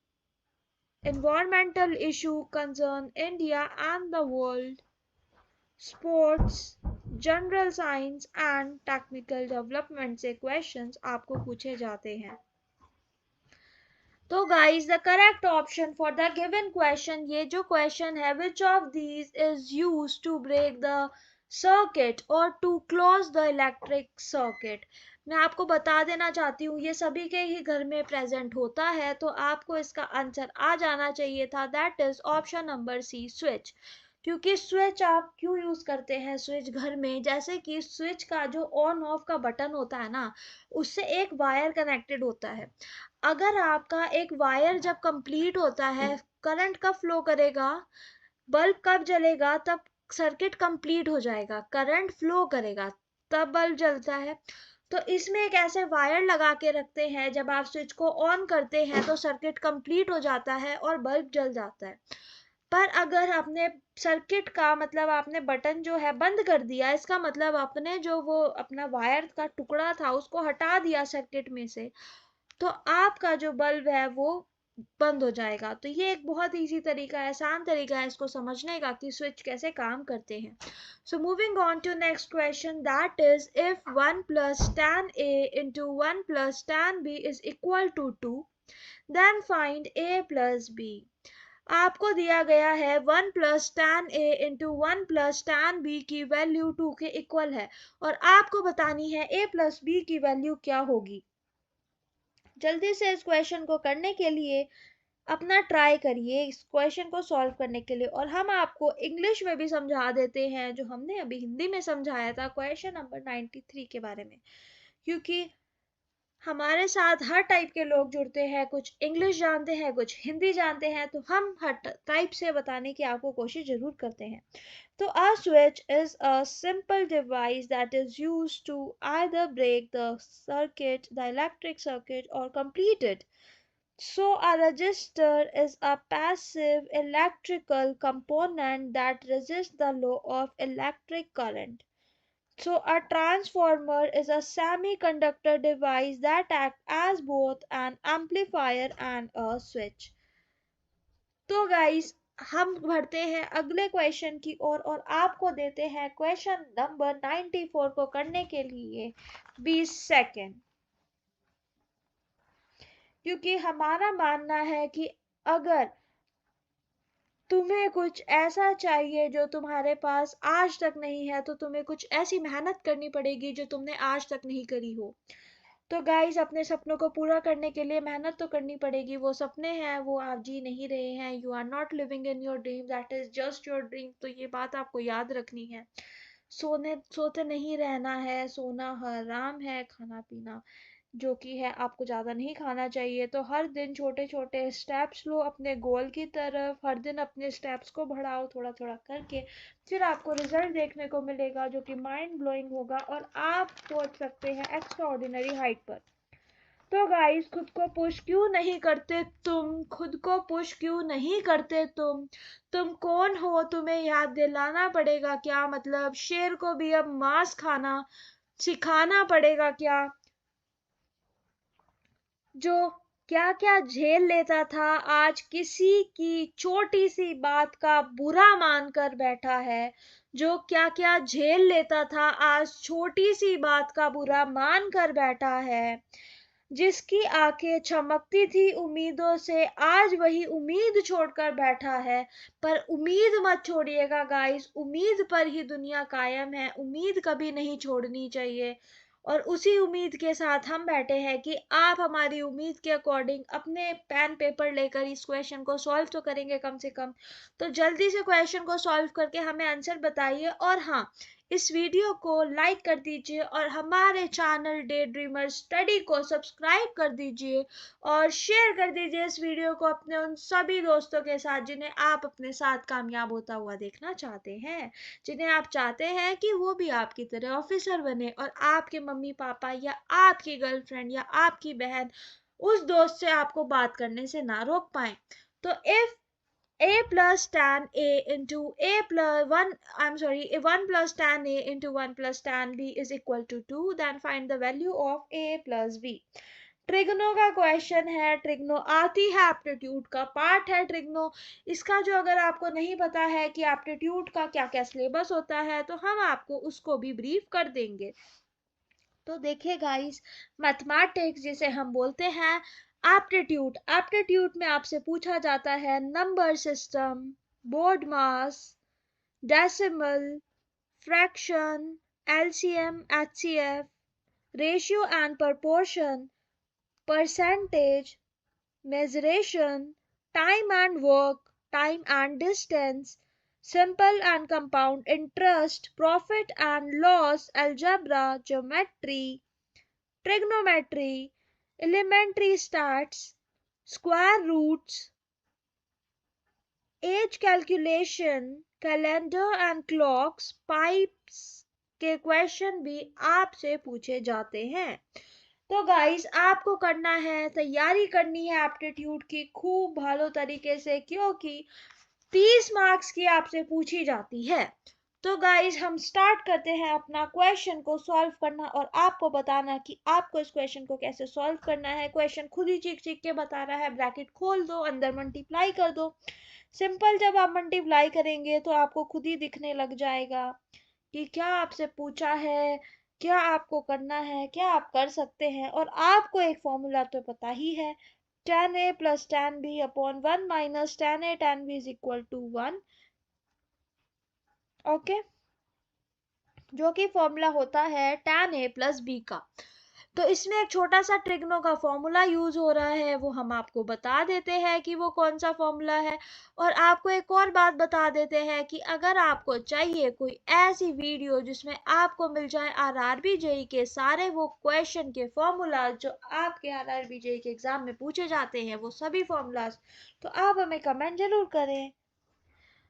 environmental issue concern India and the world, sports, general science and technical development से questions आपको पूछे जाते हैं. तो guys the correct option for the given question, ये जो question है, which of these is used to break the circuit or to close the electric circuit. मैं आपको बता देना चाहती हूँ ये सभी के ही घर में प्रेजेंट होता है, तो आपको इसका आंसर आ जाना चाहिए था. That is option number C, switch. क्योंकि स्विच आप क्यों यूज करते हैं स्विच घर में, जैसे कि स्विच का जो ऑन ऑफ का बटन होता है ना, उससे एक वायर कनेक्टेड होता है. अगर आपका एक वायर जब कंप्लीट होता है, करंट कब फ्लो करेगा, बल्ब कब जलेगा, तब सर्किट कंप्लीट हो जाएगा, करंट फ्लो करेगा, तब बल्ब जलता है. तो इसमें एक ऐसे वायर लगा के रखते हैं, जब आप स्विच को ऑन करते हैं तो सर्किट कंप्लीट हो जाता है और बल्ब जल जाता है. पर अगर आपने सर्किट का मतलब आपने बटन जो है बंद कर दिया, इसका मतलब आपने जो वो अपना वायर का टुकड़ा था उसको हटा दिया सर्किट में से, तो आपका जो बल्ब है वो बंद हो जाएगा. तो ये एक बहुत इजी तरीका है, आसान तरीका है इसको समझने का कि स्विच कैसे काम करते हैं. So moving on to next question, that is if 1 plus tan A into 1 plus tan B is equal to 2, then find A plus B. आपको दिया गया है 1 plus tan A into 1 plus tan B की value 2 के equal है और आपको बतानी है A plus B की वैल्यू क्या होगी. जल्दी से इस क्वेश्चन को करने के लिए अपना ट्राई करिए इस क्वेश्चन को सॉल्व करने के लिए, और हम आपको इंग्लिश में भी समझा देते हैं जो हमने अभी हिंदी में समझाया था क्वेश्चन नंबर 93 के बारे में. क्योंकि हमारे साथ हर टाइप के लोग जुड़ते हैं, कुछ इंग्लिश जानते हैं, कुछ हिंदी जानते हैं, तो हम हर टाइप से बताने की आपको कोशिश जरूर करते हैं. तो a switch is a simple device that is used to either break the circuit, the electric circuit, or complete it. So a resistor is a passive electrical component that resists the law of electric current. So a transformer is a semiconductor device that acts as both an amplifier and a switch. तो guys हम बढ़ते हैं अगले question की ओर और आपको देते हैं क्वेश्चन नंबर 94 को करने के लिए 20 सेकेंड. क्योंकि हमारा मानना है कि अगर तुम्हें कुछ ऐसा चाहिए जो तुम्हारे पास आज तक नहीं है, तो तुम्हें कुछ ऐसी मेहनत करनी पड़ेगी जो तुमने आज तक नहीं करी हो. तो गाइस अपने सपनों को पूरा करने के लिए मेहनत तो करनी पड़ेगी. वो सपने हैं वो आप जी नहीं रहे हैं. You are not living in your dream, that is just your dream. तो ये बात आपको याद रखनी है. सोते नहीं रहना है, सोना हराम है, खाना पीना जो कि है आपको ज़्यादा नहीं खाना चाहिए. तो हर दिन छोटे छोटे स्टेप्स लो अपने गोल की तरफ, हर दिन अपने स्टेप्स को बढ़ाओ थोड़ा थोड़ा करके, फिर आपको रिजल्ट देखने को मिलेगा जो कि माइंड ब्लोइंग होगा और आप पहुंच सकते हैं एक्स्ट्रा ऑर्डिनरी हाइट पर. तो गाइस खुद को पुश क्यों नहीं करते तुम, खुद को पुश क्यों नहीं करते तुम कौन हो, तुम्हें याद दिलाना पड़ेगा क्या, मतलब शेर को भी अब मांस खाना सिखाना पड़ेगा क्या, जो क्या क्या झेल लेता था आज किसी की छोटी सी बात का बुरा मानकर बैठा है, जो क्या क्या झेल लेता था आज छोटी सी बात का बुरा मानकर बैठा है, जिसकी आंखें चमकती थी उम्मीदों से आज वही उम्मीद छोड़कर बैठा है. पर उम्मीद मत छोड़िएगा गाइस, उम्मीद पर ही दुनिया कायम है, उम्मीद कभी नहीं छोड़नी चाहिए. और उसी उम्मीद के साथ हम बैठे हैं कि आप हमारी उम्मीद के अकॉर्डिंग अपने पेन पेपर लेकर इस क्वेश्चन को सॉल्व तो करेंगे कम से कम. तो जल्दी से क्वेश्चन को सॉल्व करके हमें आंसर बताइए. और हाँ, इस वीडियो को लाइक कर दीजिए और हमारे चैनल डे ड्रीमर स्टडी को सब्सक्राइब कर दीजिए और शेयर कर दीजिए इस वीडियो को अपने उन सभी दोस्तों के साथ जिन्हें आप अपने साथ कामयाब होता हुआ देखना चाहते हैं, जिन्हें आप चाहते हैं कि वो भी आपकी तरह ऑफिसर बने और आपके मम्मी पापा या आपकी गर्लफ्रेंड या आपकी बहन उस दोस्त से आपको बात करने से ना रोक पाए. तो if a plus tan A into a plus 1, I'm sorry, 1 plus tan A into 1 plus tan B is equal to 2. Then find the value of A plus B. Trigno का क्वेश्चन है, ट्रिग्नो आती है aptitude का part है trigno. इसका जो अगर आपको नहीं पता है कि एप्टीट्यूड का क्या क्या सिलेबस होता है तो हम आपको उसको भी ब्रीफ कर देंगे। तो देखिए गाइस, मैथमेटिक्स जिसे हम बोलते हैं एप्टीट्यूड, एप्टीट्यूड में आपसे पूछा जाता है number system, board mass, decimal, fraction, LCM, HCF, ratio and proportion, percentage, measuration, time and work, time and distance, simple and compound interest, profit and loss, algebra, geometry, trigonometry, elementary stats, square roots, age calculation, calendar and clocks, pipes के question भी आपसे पूछे जाते हैं। तो guys आपको करना है, तैयारी करनी है एप्टीट्यूड की खूब भालो तरीके से, क्योंकि 30 मार्क्स की आपसे पूछी जाती है। तो गाइस हम स्टार्ट करते हैं अपना क्वेश्चन को सॉल्व करना और आपको बताना कि आपको इस क्वेश्चन को कैसे सॉल्व करना है। क्वेश्चन खुद ही चीख चीख के बता रहा है, ब्रैकेट खोल दो, अंदर मल्टीप्लाई कर दो। सिंपल जब आप मल्टीप्लाई करेंगे तो आपको खुद ही दिखने लग जाएगा कि क्या आपसे पूछा है, क्या आपको करना है, क्या आप कर सकते हैं। और आपको एक फॉर्मूला तो पता ही है, tan A plus tan B upon 1 minus tan A tan B is equal to 1। Okay, जो कि फॉर्मूला होता है tan A plus B का। तो इसमें एक छोटा सा ट्रिग्नो का फॉर्मूला यूज हो रहा है, वो हम आपको बता देते हैं कि वो कौन सा फॉर्मूला है। और आपको एक और बात बता देते हैं कि अगर आपको चाहिए कोई ऐसी वीडियो जिसमें आपको मिल जाए आरआरबी जेई के सारे वो क्वेश्चन के फॉर्मूला जो आपके आरआरबी जेई के एग्जाम में पूछे जाते हैं, वो सभी फॉर्मूलाज, तो आप हमें कमेंट जरूर करें।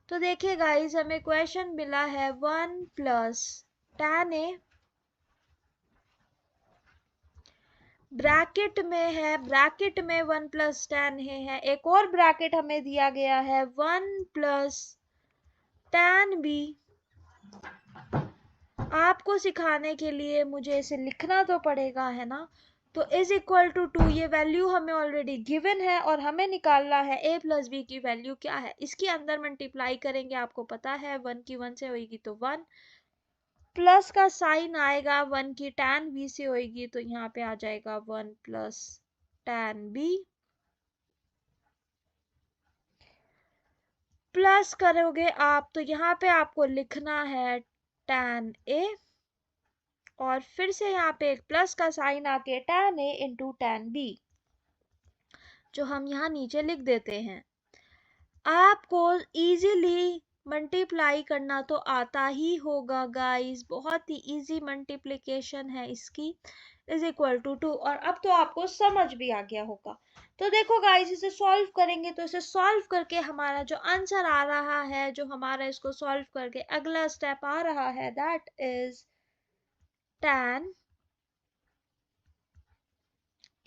तो देखिए गाइस, हमें क्वेश्चन मिला है 1 प्लस tan A, ब्रैकेट में है, ब्रैकेट में 1 प्लस tan A है। एक और ब्रैकेट हमें दिया गया है 1 प्लस tan B। आपको सिखाने के लिए मुझे इसे लिखना तो पड़ेगा, है ना। तो इज इक्वल टू 2, ये वैल्यू हमें ऑलरेडी गिवन है और हमें निकालना है a प्लस बी की वैल्यू क्या है। इसके अंदर मल्टीप्लाई करेंगे, आपको पता है 1 की 1 से होगी तो 1, प्लस का साइन आएगा 1 की tan b से होगी तो यहाँ पे आ जाएगा 1 प्लस tan b, प्लस करोगे आप तो यहाँ पे आपको लिखना है tan a, और फिर से यहाँ पे एक प्लस का साइन आके tan a into tan b, जो हम यहाँ नीचे लिख देते हैं। आपको इजीली मल्टीप्लाई करना तो आता ही होगा गाइस, बहुत ही इजी मल्टीप्लिकेशन है इसकी, इज इक्वल टू 2। और अब तो आपको समझ भी आ गया होगा। तो देखो गाइस, इसे सॉल्व करेंगे तो इसे सॉल्व करके हमारा जो आंसर आ रहा है, जो हमारा इसको सॉल्व करके अगला स्टेप आ रहा है, that is tan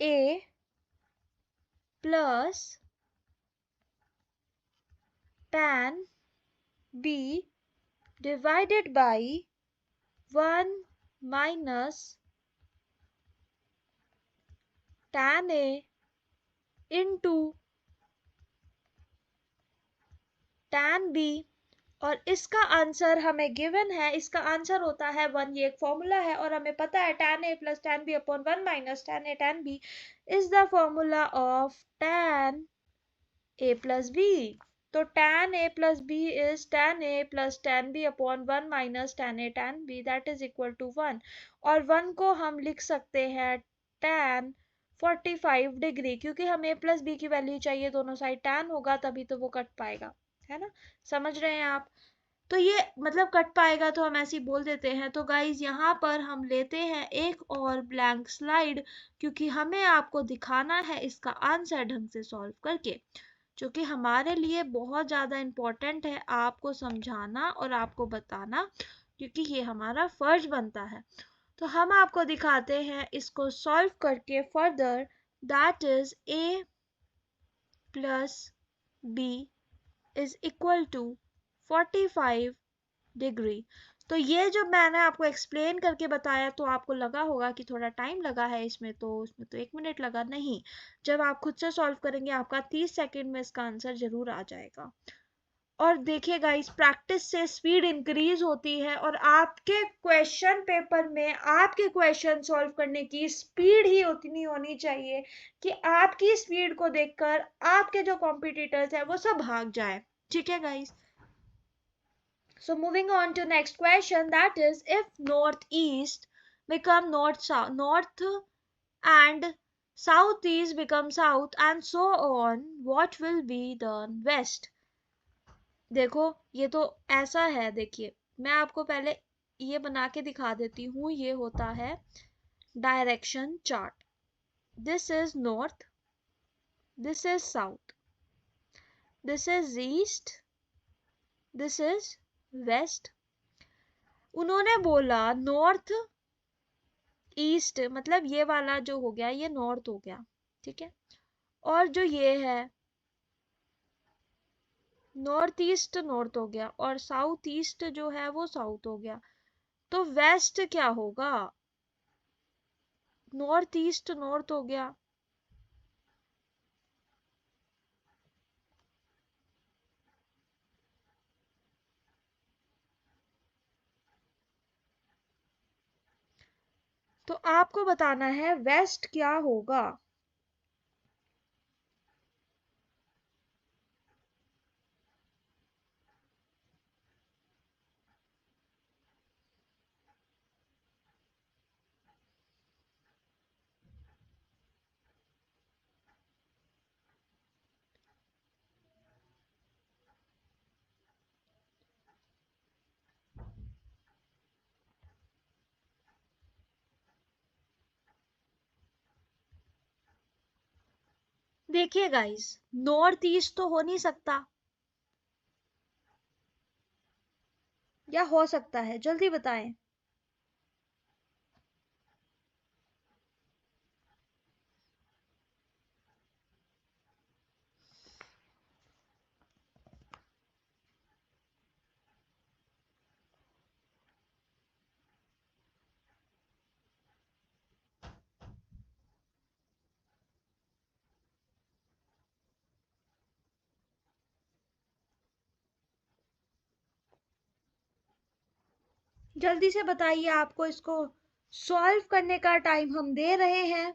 A plus tan B divided by 1 minus tan A into tan B। और इसका आंसर हमें गिवन है, इसका आंसर होता है 1, ये एक फॉर्मूला है और हमें पता है tan A plus tan B upon 1 minus tan A tan B is the formula of tan A plus B। तो tan A plus B is tan A plus tan B upon 1 minus tan A tan B, that is equal to 1। और 1 को हम लिख सकते हैं tan 45 degree, क्योंकि हमें plus B की वैल्यू चाहिए, दोनों साइड tan होगा तभी तो वो कट पाएगा, है ना। समझ रहे हैं आप। तो ये मतलब कट पाएगा तो हम ऐसे ही बोल देते हैं। तो गाइज यहाँ पर हम लेते हैं एक और ब्लैंक स्लाइड, क्योंकि हमें आपको दिखाना है इसका आंसर ढंग से सॉल्व करके, जो कि हमारे लिए बहुत ज़्यादा इम्पोर्टेंट है आपको समझाना और आपको बताना, क्योंकि ये हमारा फर्ज बनता है। तो हम आपको दिखाते हैं इसको सॉल्व करके further, that is a plus b is equal to 45 degree. तो ये जो मैंने आपको एक्सप्लेन करके बताया तो आपको लगा होगा कि थोड़ा टाइम लगा है इसमें तो 1 मिनट लगा नहीं। जब आप खुद से सॉल्व करेंगे आपका 30 सेकंड में इसका आंसर जरूर आ जाएगा। और देखिएगा इस प्रैक्टिस से स्पीड इंक्रीज होती है और आपके क्वेश्चन पेपर में आपके क्वेश्चन सॉल्व करने की स्पीड ही उतनी होनी चाहिए कि आपकी स्पीड को देखकर आपके जो कॉम्पिटिटर्स हैं वो सब भाग जाए। ठीक है guys. So moving on to next question, that is if northeast become north and southeast become south and so on, what will be the west? देखो ये तो ऐसा है, देखिए मैं आपको पहले ये बना के दिखा देती हूँ। ये होता है direction chart. This is north, this is south, this is east, this is west. उन्होंने बोला नॉर्थ ईस्ट, मतलब ये वाला जो हो गया ये नॉर्थ हो गया, ठीक है। और जो ये है नॉर्थ ईस्ट नॉर्थ हो गया और साउथ ईस्ट जो है वो साउथ हो गया। तो वेस्ट क्या होगा? नॉर्थ ईस्ट नॉर्थ हो गया, तो आपको बताना है वेस्ट क्या होगा। देखिए गाइस, नॉर्थ ईस्ट तो हो नहीं सकता, या हो सकता है? जल्दी बताएं। जल्दी से बताइए, आपको इसको सॉल्व करने का टाइम हम दे रहे हैं।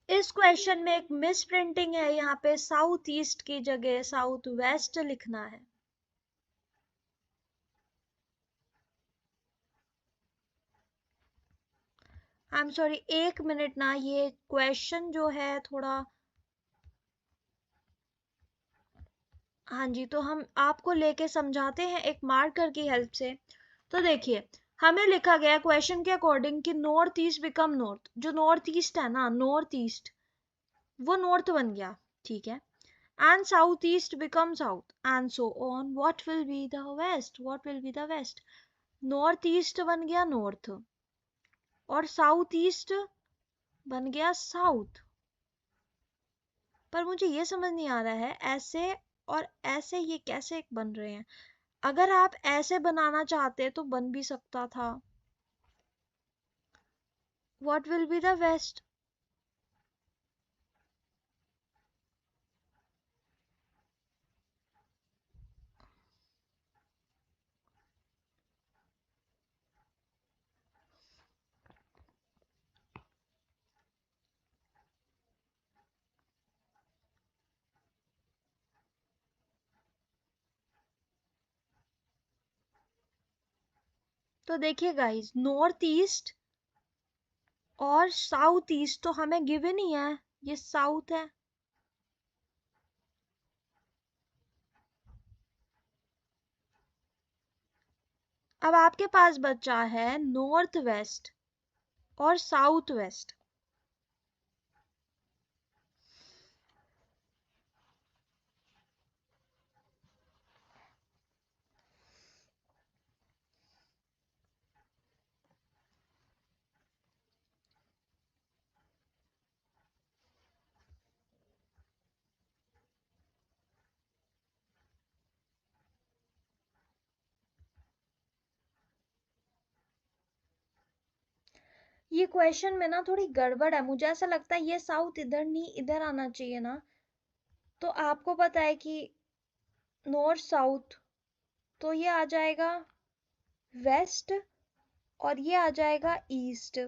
इस क्वेश्चन में एक मिस प्रिंटिंग है, यहाँ पे साउथ ईस्ट की जगह साउथ वेस्ट लिखना है। आई एम सॉरी, 1 मिनट ना, ये क्वेश्चन जो है थोड़ा, हाँ जी, तो हम आपको लेके समझाते हैं एक मार्कर की हेल्प से। तो देखिए, हमें लिखा गया क्वेश्चन के अकॉर्डिंग कि नॉर्थ ईस्ट बिकम नॉर्थ, जो नॉर्थ ईस्ट है ना, नॉर्थ ईस्ट वो नॉर्थ बन गया, ठीक है। And south east become south and so on, what will be the west? What will be the west? North east बन गया नॉर्थ और साउथ ईस्ट बन गया साउथ। पर मुझे ये समझ नहीं आ रहा है ऐसे और ऐसे ये कैसे बन रहे हैं। अगर आप ऐसे बनाना चाहते तो बन भी सकता था, what will be the west. तो देखिए गाइस, नॉर्थ ईस्ट और साउथ ईस्ट तो हमें गिवन ही है, ये साउथ है। अब आपके पास बचा है नॉर्थ वेस्ट और साउथ वेस्ट। ये क्वेश्चन में ना थोड़ी गड़बड़ है, मुझे ऐसा लगता है ये साउथ इधर नहीं इधर आना चाहिए ना। तो आपको पता है कि नॉर्थ साउथ, तो ये आ जाएगा वेस्ट और ये आ जाएगा ईस्ट।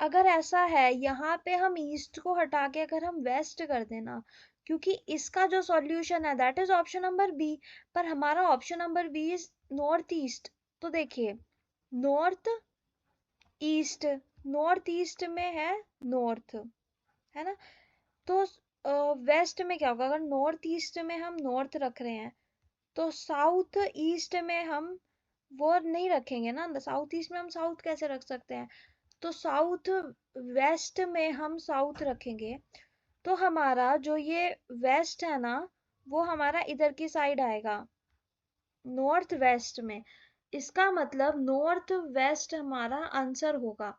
अगर ऐसा है यहाँ पे हम ईस्ट को हटा के अगर हम वेस्ट कर देना, क्योंकि इसका जो सॉल्यूशन है that is option number B, पर हमारा option number B is north east. तो देखिए नॉर्थ ईस्ट, नॉर्थ ईस्ट में है नॉर्थ, है ना। तो वेस्ट में क्या होगा, अगर नॉर्थ ईस्ट में हम नॉर्थ रख रहे हैं तो साउथ ईस्ट में हम वो नहीं रखेंगे ना, साउथ ईस्ट में हम साउथ कैसे रख सकते हैं। तो साउथ वेस्ट में हम साउथ रखेंगे, तो हमारा जो ये वेस्ट है ना वो हमारा इधर की साइड आएगा नॉर्थ वेस्ट में। इसका मतलब नॉर्थ वेस्ट हमारा आंसर होगा।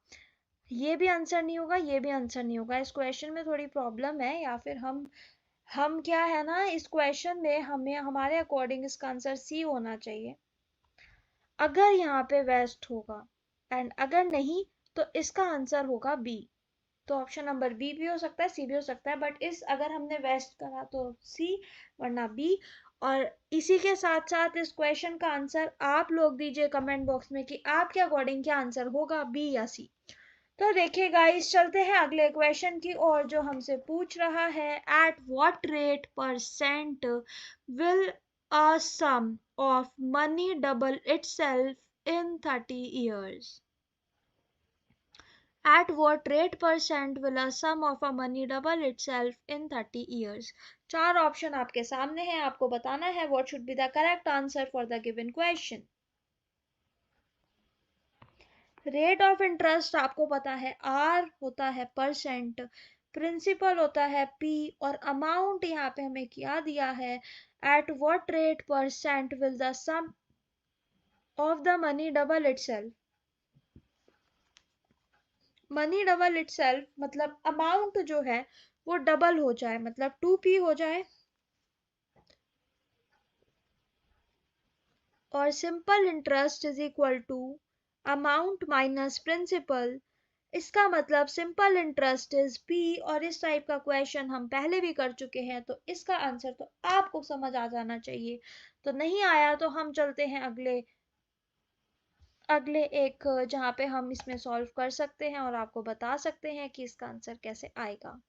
ये भी आंसर नहीं होगा, ये भी आंसर नहीं होगा। इस क्वेश्चन में थोड़ी प्रॉब्लम है, या फिर हम क्या है ना, इस क्वेश्चन में हमें हमारे अकॉर्डिंग इसका आंसर सी होना चाहिए अगर यहाँ पे वेस्ट होगा, एंड अगर नहीं तो इसका आंसर होगा बी। तो ऑप्शन नंबर बी भी हो सकता है, सी भी हो सकता है, बट इस अगर हमने वेस्ट करा तो सी, वरना बी। और इसी के साथ साथ इस क्वेश्चन का आंसर आप लोग दीजिए कमेंट बॉक्स में कि आपके अकॉर्डिंग क्या आंसर होगा, बी या सी। तो देखिए गाइस, चलते हैं अगले क्वेश्चन की ओर जो हमसे पूछ रहा है, at what rate percent will a sum of money double itself in 30 years? At what rate percent will a sum of a money double itself in 30 years? चार ऑप्शन आपके सामने हैं, आपको बताना है what should be the correct answer for the given question. Rate of interest आपको पता है आर होता है परसेंट, प्रिंसिपल होता है पी, और अमाउंट यहाँ पे हमें क्या दिया है, at what rate percent will the sum of the money double itself. Money double itself मतलब अमाउंट जो है वो डबल हो जाए, मतलब 2p हो जाए। और simple interest is equal to amount minus principal. इसका मतलब सिंपल इंटरेस्ट इज पी, और इस टाइप का क्वेश्चन हम पहले भी कर चुके हैं, तो इसका आंसर तो आपको समझ आ जाना चाहिए। तो नहीं आया तो हम चलते हैं अगले अगले एक जहाँ पे हम इसमें सॉल्व कर सकते हैं और आपको बता सकते हैं कि इसका आंसर कैसे आएगा।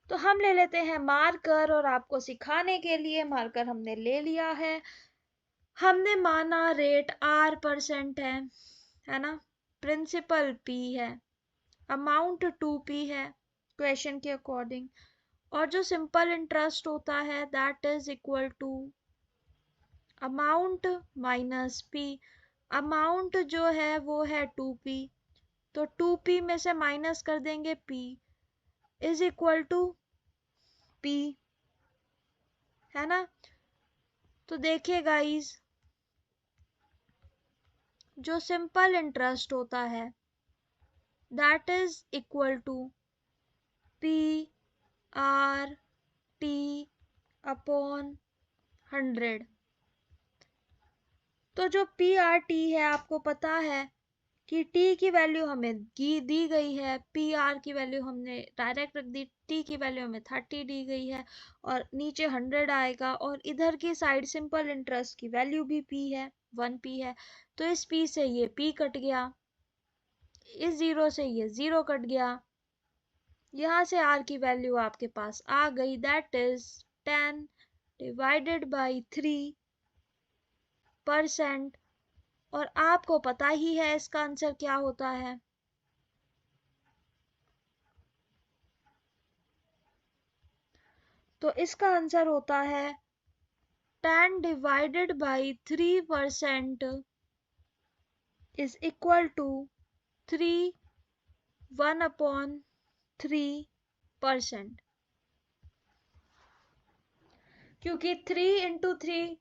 तो हम ले लेते हैं मार्कर, और आपको सिखाने के लिए मार्कर हमने ले लिया है। हमने माना रेट आर परसेंट है ना, प्रिंसिपल पी है, अमाउंट 2p है क्वेश्चन के अकॉर्डिंग, और जो सिंपल इंटरेस्ट होता है that is equal to amount minus P. अमाउंट जो है वो है 2p, तो 2p में से माइनस कर देंगे p is equal to p, है ना। तो देखिए गाइस, जो सिंपल इंटरेस्ट होता है that is equal to P R T upon 100। तो जो पी आर टी है, आपको पता है कि t की वैल्यू हमें दी गई है, पी आर की वैल्यू हमने डायरेक्ट रख दी, t की वैल्यू हमें 30 दी गई है, और नीचे 100 आएगा, और इधर की साइड सिंपल इंटरेस्ट की वैल्यू भी p है, 1p है। तो इस p से ये p कट गया, इस जीरो से ये जीरो कट गया, यहाँ से r की वैल्यू आपके पास आ गई, that is 10 divided by 3 percent, और आपको पता ही है इसका आंसर क्या होता है। तो इसका आंसर होता है 10 divided by 3% is equal to 3 1/3%। क्योंकि 3 × 3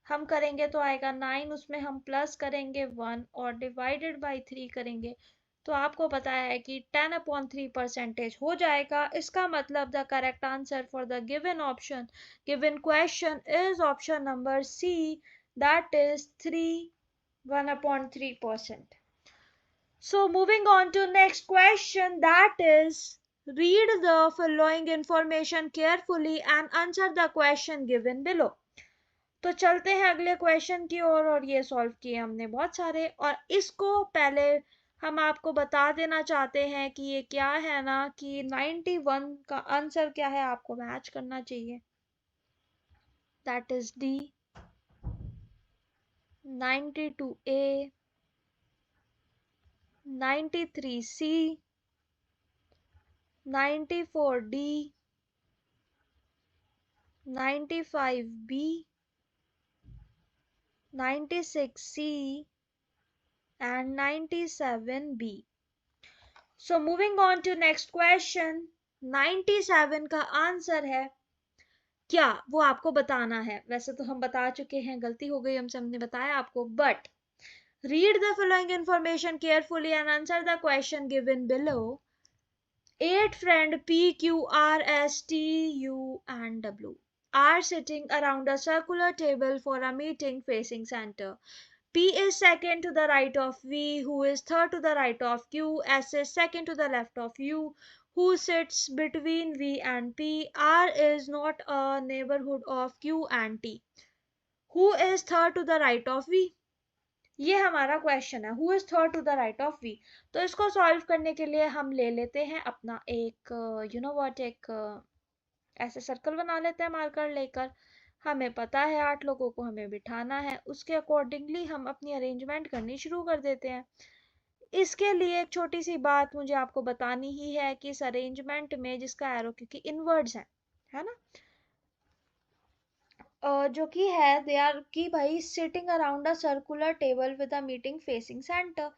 हम करेंगे तो आएगा 9, उसमें हम प्लस करेंगे 1 और डिवाइडेड बाई 3 करेंगे तो आपको पता है कि 10/3% हो जाएगा। इसका मतलब the correct answer for the given question is option number C, that is 1/3%. So moving on to next question, that is read the following information carefully and answer the question given below. तो चलते हैं अगले question की ओर और ये solve किए हमने बहुत सारे, और इसको पहले हम आपको बता देना चाहते हैं कि ये क्या है ना कि 91 का आंसर क्या है, आपको मैच करना चाहिए, that is D. 92A, 93C, 94D, 95B, 96C and 97B. So moving on to next question, 97 का आंसर है क्या, वो आपको बताना है। वैसे तो हम बता चुके हैं, गलती हो गई हमसे, हमने बताया आपको, but read the following information carefully and answer the question given below. 8 friends P, Q, R, S, T, U and W are sitting around a circular table for a meeting facing center. P is second to the right of V, who is third to the right of Q, S is second to the left of U, who sits between V and P, R is not a neighborhood of Q and T, who is third to the right of V. ये हमारा question है, who is third to the right of V. तो इसको solve करने के लिए हम ले लेते हैं अपना एक एक ऐसे सर्कल बना लेते हैं मार्कर लेकर। हमें पता है 8 लोगों को हमें बिठाना है, उसके अकॉर्डिंगली हम अपनी अरेंजमेंट करनी शुरू कर देते हैं। इसके लिए एक छोटी सी बात मुझे आपको बतानी ही है कि इस अरेंजमेंट में जिसका एरो क्योंकि इनवर्ड्स है ना, जो कि है दे आर की भाई sitting around a circular table with a meeting facing centre.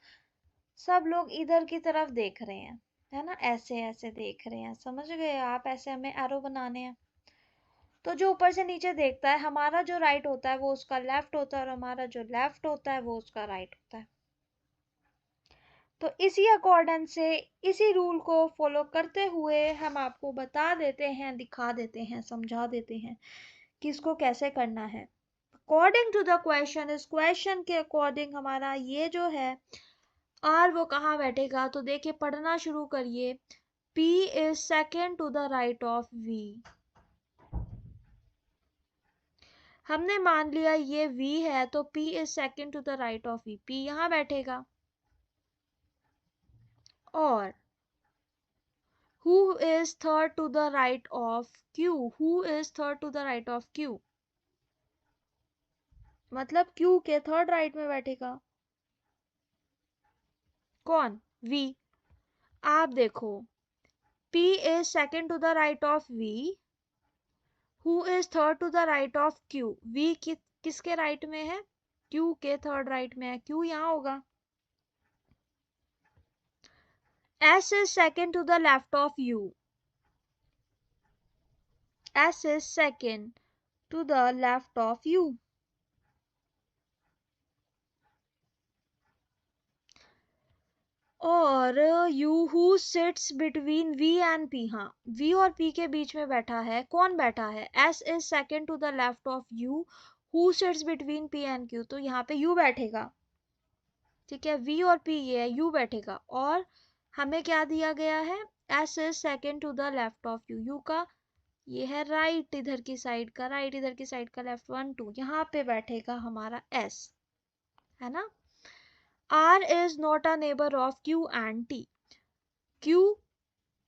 सब लोग इधर की तरफ देख रहे हैं, है ना, ऐसे ऐसे देख रहे हैं, समझ गए आप, ऐसे हमें एरो बनाने हैं। तो जो ऊपर से नीचे देखता है, हमारा जो राइट होता है वो उसका लेफ्ट होता है और हमारा जो लेफ्ट होता है वो उसका राइट होता है। तो इसी अकॉर्डिंग से इसी रूल को फॉलो करते हुए हम आपको बता देते हैं, दिखा देते हैं, समझा देते हैं कि इसको कैसे करना है। अकॉर्डिंग टू द क्वेश्चन, इस क्वेश्चन के अकॉर्डिंग हमारा ये जो है आर वो कहाँ बैठेगा, तो देखिए पढ़ना शुरू करिए। P is second to the right of V। हमने मान लिया ये V है तो P is second to the right of V, P यहाँ बैठेगा। और who is third to the right of Q, who is third to the right of Q, मतलब Q के थर्ड राइट में बैठेगा कौन, V। आप देखो P is second to the right of V, who is third to the right of Q, V किसके right में है, Q के थर्ड राइट में है, Q यहाँ होगा। S is second to the left of U, S is second to the left of U। और U who sits between V and P, हाँ V और P के बीच में बैठा है, कौन बैठा है, S is second to the left of U, who sits between P and Q, तो यहाँ पे U बैठेगा, ठीक है, V और P ये है, U बैठेगा। और हमें क्या दिया गया है, S is second to the left of U, U का ये है राइट, इधर की साइड का राइट, इधर की साइड का लेफ्ट, 1 2 यहाँ पे बैठेगा हमारा S, है ना। R is not a neighbor of Q and T, Q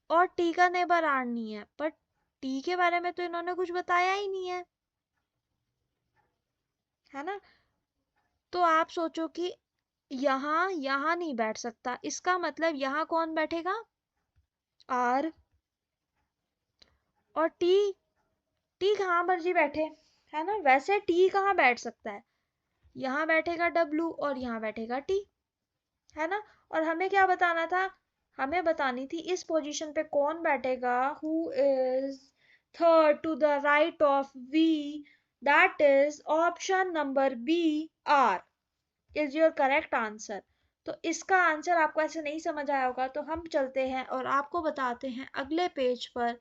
और T का नेबर R नहीं है, पर T के बारे में तो इन्होंने कुछ बताया ही नहीं है ना। तो आप सोचो कि यहाँ नहीं बैठ सकता, इसका मतलब यहाँ कौन बैठेगा? आर। और टी, टी कहाँ मर्जी बैठे, है ना। वैसे टी कहाँ बैठ सकता है? यहाँ बैठेगा डब्लू और यहाँ बैठेगा टी, है ना। और हमें क्या बताना था? हमें बतानी थी इस पोजीशन पे कौन बैठेगा, who is third to the right of V, that is option number B, R is your correct answer. तो इसका आंसर आपको ऐसे नहीं समझ आया होगा, तो हम चलते हैं और आपको बताते हैं अगले पेज पर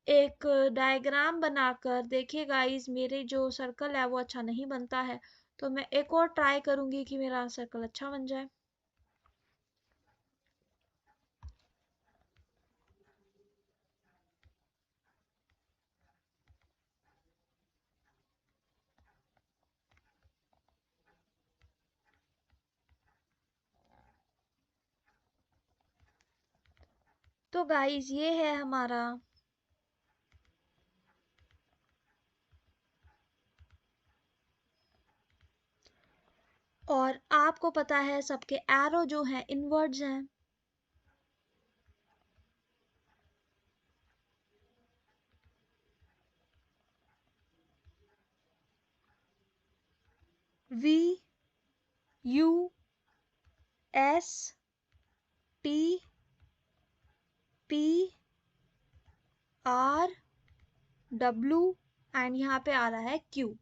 एक डायग्राम बनाकर। देखिए गाइस, मेरे जो सर्कल है वो अच्छा नहीं बनता है, तो मैं एक और ट्राई करूंगी कि मेरा सर्कल अच्छा बन जाए। तो गाइस ये है हमारा और आपको पता है सबके एरो जो हैं इनवर्ड्स हैं। V, U, S, T, P, R, W and यहाँ पे आ रहा है क्यू।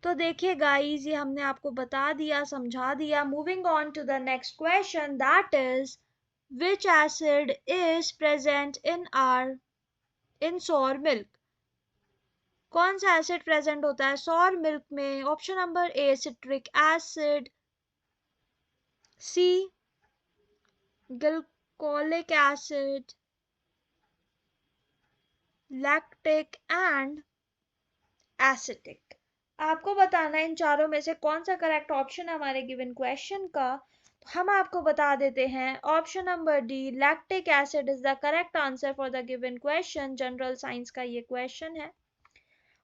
तो देखिए गाइस, ये हमने आपको बता दिया, समझा दिया। Moving on to the next question, that is which acid is present in sour milk? कौन सा एसिड प्रेजेंट होता है sour milk में? Option number A citric acid, C glycolic acid, lactic and acetic. आपको बताना है इन चारों में से कौन सा करेक्ट ऑप्शन है हमारे गिवन क्वेश्चन का। तो हम आपको बता देते हैं option number D, lactic acid is the correct answer for the given question. General science का ये क्वेश्चन है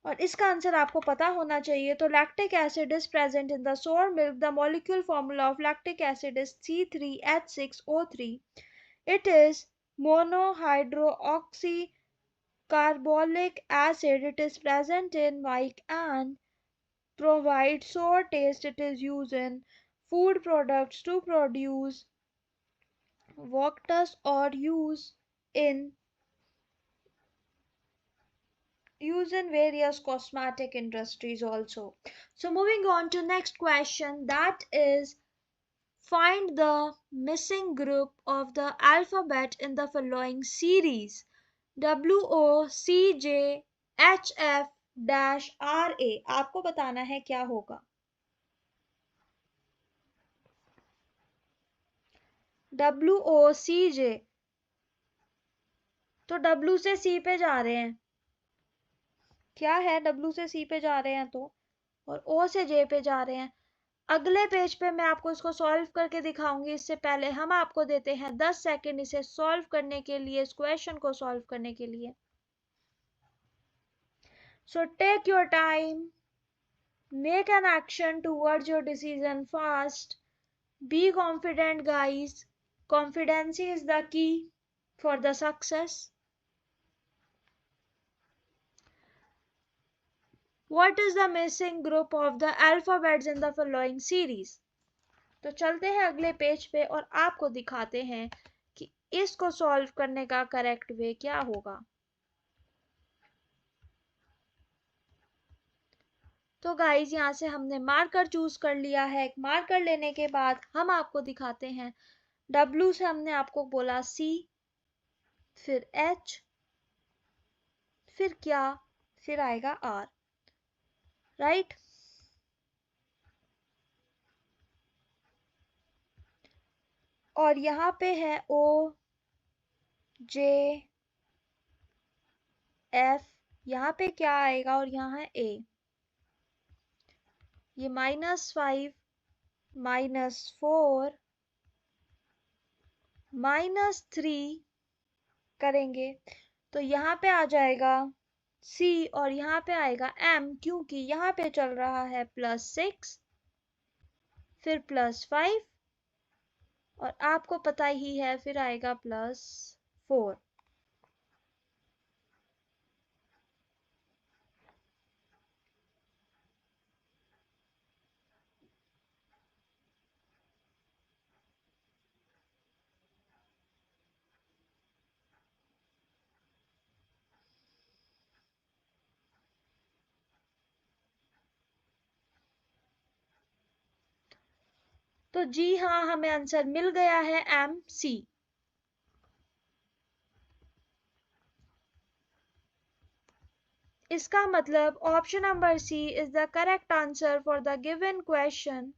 और इसका आंसर आपको पता होना चाहिए। तो lactic acid is present in the sour milk. The molecule formula of lactic acid is C3H6O3। It is monohydroxy carbolic acid. It is present in milk and provides sour taste. It is used in food products to produce wax or in use in various cosmetic industries also. So moving on to next question, that is find the missing group of the alphabet in the following series: WOCJHF-RA। आपको बताना है क्या होगा। WOCJ, तो W से C पे जा रहे हैं, क्या है W से C पे जा रहे हैं तो, और O से J पे जा रहे हैं। अगले पेज पे मैं आपको इसको सॉल्व करके दिखाऊंगी। इससे पहले हम आपको देते हैं 10 सेकंड इसे सॉल्व करने के लिए, इस क्वेश्चन को सॉल्व करने के लिए। So take your time, make an action towards your decision fast. Be confident guys. Confidence is the key for the success. What is the missing group of the alphabets in the following series? तो चलते हैं अगले page पे और आपको दिखाते हैं कि इसको सॉल्व करने का करेक्ट वे क्या होगा। तो गाइस, यहाँ से हमने मार्कर चूज कर लिया है। मार्कर लेने के बाद हम आपको दिखाते हैं, W से हमने आपको बोला C, फिर H, फिर क्या, फिर आएगा R, राइट। और यहाँ पे है O, J, F, यहाँ पे क्या आएगा और यहाँ है A। ये -5, -4, -3 करेंगे तो यहाँ पे आ जाएगा C और यहाँ पे आएगा M, क्योंकि यहाँ पे चल रहा है +6 फिर +5 और आपको पता ही है फिर आएगा +4। तो जी हाँ, हमें आंसर मिल गया है MC। इसका मतलब option number C is the correct answer for the given question.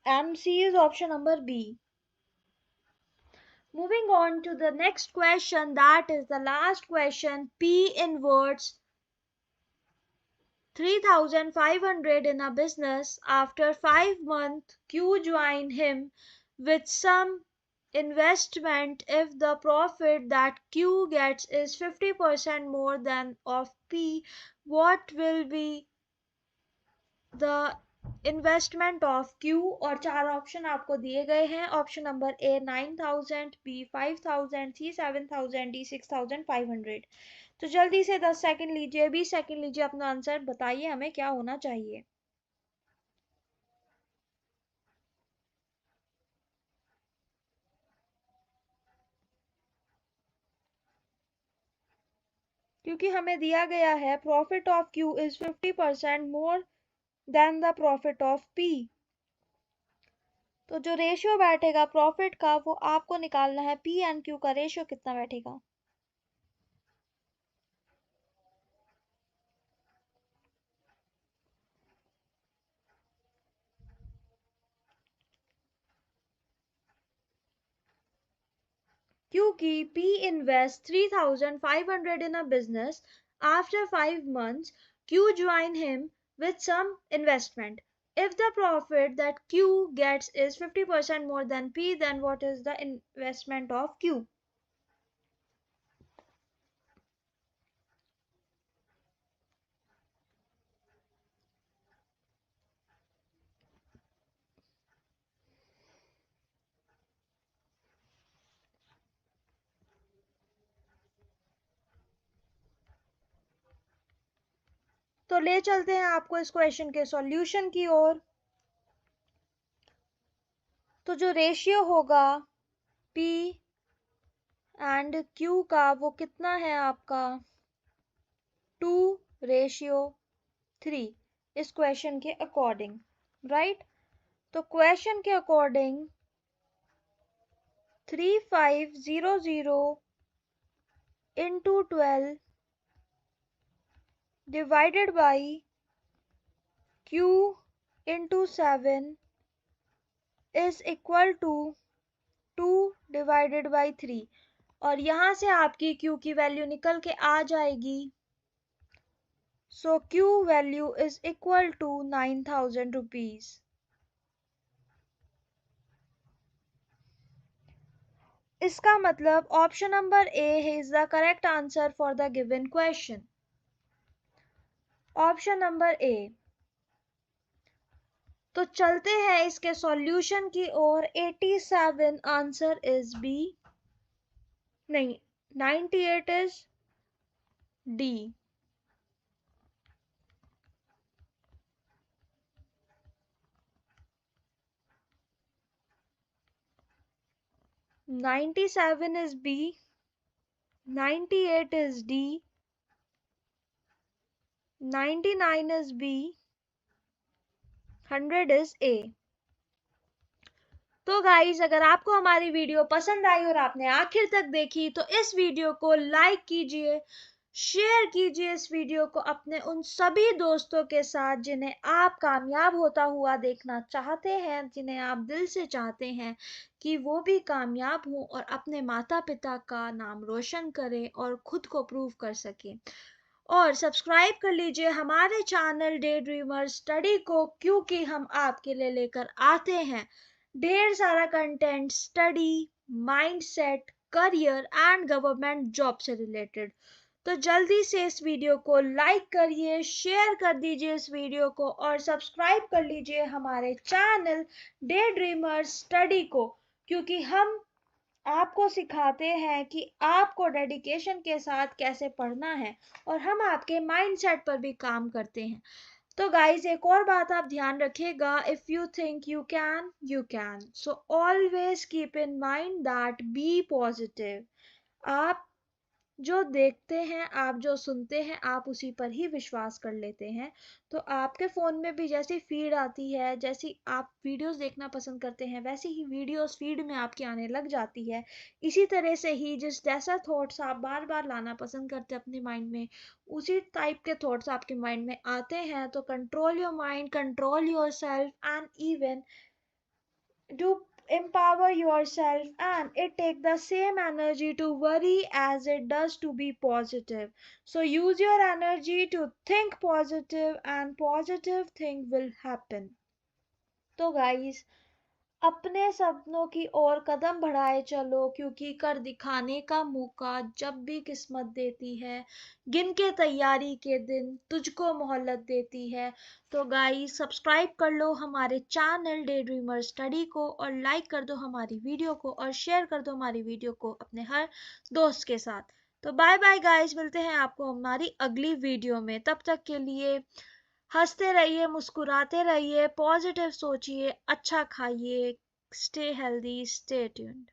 MC is option number B. Moving on to the next question, that is the last question. P inverts 3,500 in a business. After 5 months, Q join him with some investment. If the profit that Q gets is 50% more than of P, what will be the investment of Q? और 4 option आपको दिए गए हैं। Option number A 9,000, B 5,000, C 7,000, D 6,500। तो जल्दी से 10 second लीजिए, 20 second लीजिए, अपना आंसर बताइए हमें क्या होना चाहिए। क्योंकि हमें दिया गया है profit of Q is 50% more than the profit of P, तो जो रेशियो बैठेगा प्रॉफिट का वो आपको निकालना है। पी एंड क्यू का रेशियो कितना बैठेगा? क्योंकि P invests 3,500 in a business. After 5 months, Q join him with some investment. If the profit that Q gets is 50% more than P, then what is the investment of Q? तो ले चलते हैं आपको इस question के solution की ओर। तो जो रेशियो होगा P एंड Q का वो कितना है आपका? 2:3 इस क्वेश्चन के अकॉर्डिंग, राइट? तो क्वेश्चन के according 3,500 into 12 divided by Q into 7 is equal to 2 divided by 3, और यहां से आपकी Q की वैल्यू निकल के आ जाएगी। So Q value is equal to 9,000 rupees. इसका मतलब option number A is the correct answer for the given question. Option number A। तो चलते हैं इसके सॉल्यूशन की ओर। 87 आंसर इज B, नहीं 98 is D। 97 is B, 98 is D, 99 is B, 100 is A। तो guys, अगर आपको हमारी वीडियो पसंद आई और आपने आखिर तक देखी तो इस वीडियो को लाइक कीजिए, शेयर कीजिए इस वीडियो को अपने उन सभी दोस्तों के साथ जिन्हें आप कामयाब होता हुआ देखना चाहते हैं, जिन्हें आप दिल से चाहते हैं कि वो भी कामयाब हों और अपने माता पिता का नाम रोशन करें और खुद को प्रूव कर सकें। और सब्सक्राइब कर लीजिए हमारे चैनल डे ड्रीमर स्टडी को, क्योंकि हम आपके लिए लेकर आते हैं ढेर सारा content study, mindset, career and government job से रिलेटेड। तो जल्दी से इस वीडियो को लाइक करिए, शेयर कर दीजिए इस वीडियो को और सब्सक्राइब कर लीजिए हमारे चैनल डे ड्रीमर्स स्टडी को, क्योंकि हम आपको सिखाते हैं कि आपको डेडिकेशन के साथ कैसे पढ़ना है और हम आपके माइंडसेट पर भी काम करते हैं। तो गाइस एक और बात आप ध्यान रखिएगा, if you think you can, so always keep in mind that be positive. आप जो देखते हैं, आप जो सुनते हैं, आप उसी पर ही विश्वास कर लेते हैं। तो आपके फ़ोन में भी जैसी फीड आती है, जैसी आप वीडियोस देखना पसंद करते हैं, वैसी ही वीडियोस फीड में आपके आने लग जाती है। इसी तरह से ही जिस जैसा थॉट्स आप बार बार लाना पसंद करते हैं अपने माइंड में, उसी टाइप के थॉट्स आपके माइंड में आते हैं। तो control your mind, control your self and even do empower yourself, and it take the same energy to worry as it does to be positive. So use your energy to think positive and positive thing will happen. तो guys, अपने सपनों की ओर कदम बढ़ाए चलो, क्योंकि कर दिखाने का मौका जब भी किस्मत देती है, गिन के तैयारी के दिन तुझको मोहलत देती है। तो गाइस सब्सक्राइब कर लो हमारे चैनल डे ड्रीमर स्टडी को और लाइक कर दो हमारी वीडियो को और शेयर कर दो हमारी वीडियो को अपने हर दोस्त के साथ। तो बाय बाय गाइस, मिलते हैं आपको हमारी अगली वीडियो में। तब तक के लिए हंसते रहिए, मुस्कुराते रहिए, पॉजिटिव सोचिए, अच्छा खाइए, स्टे हेल्दी, स्टे ट्यून्ड।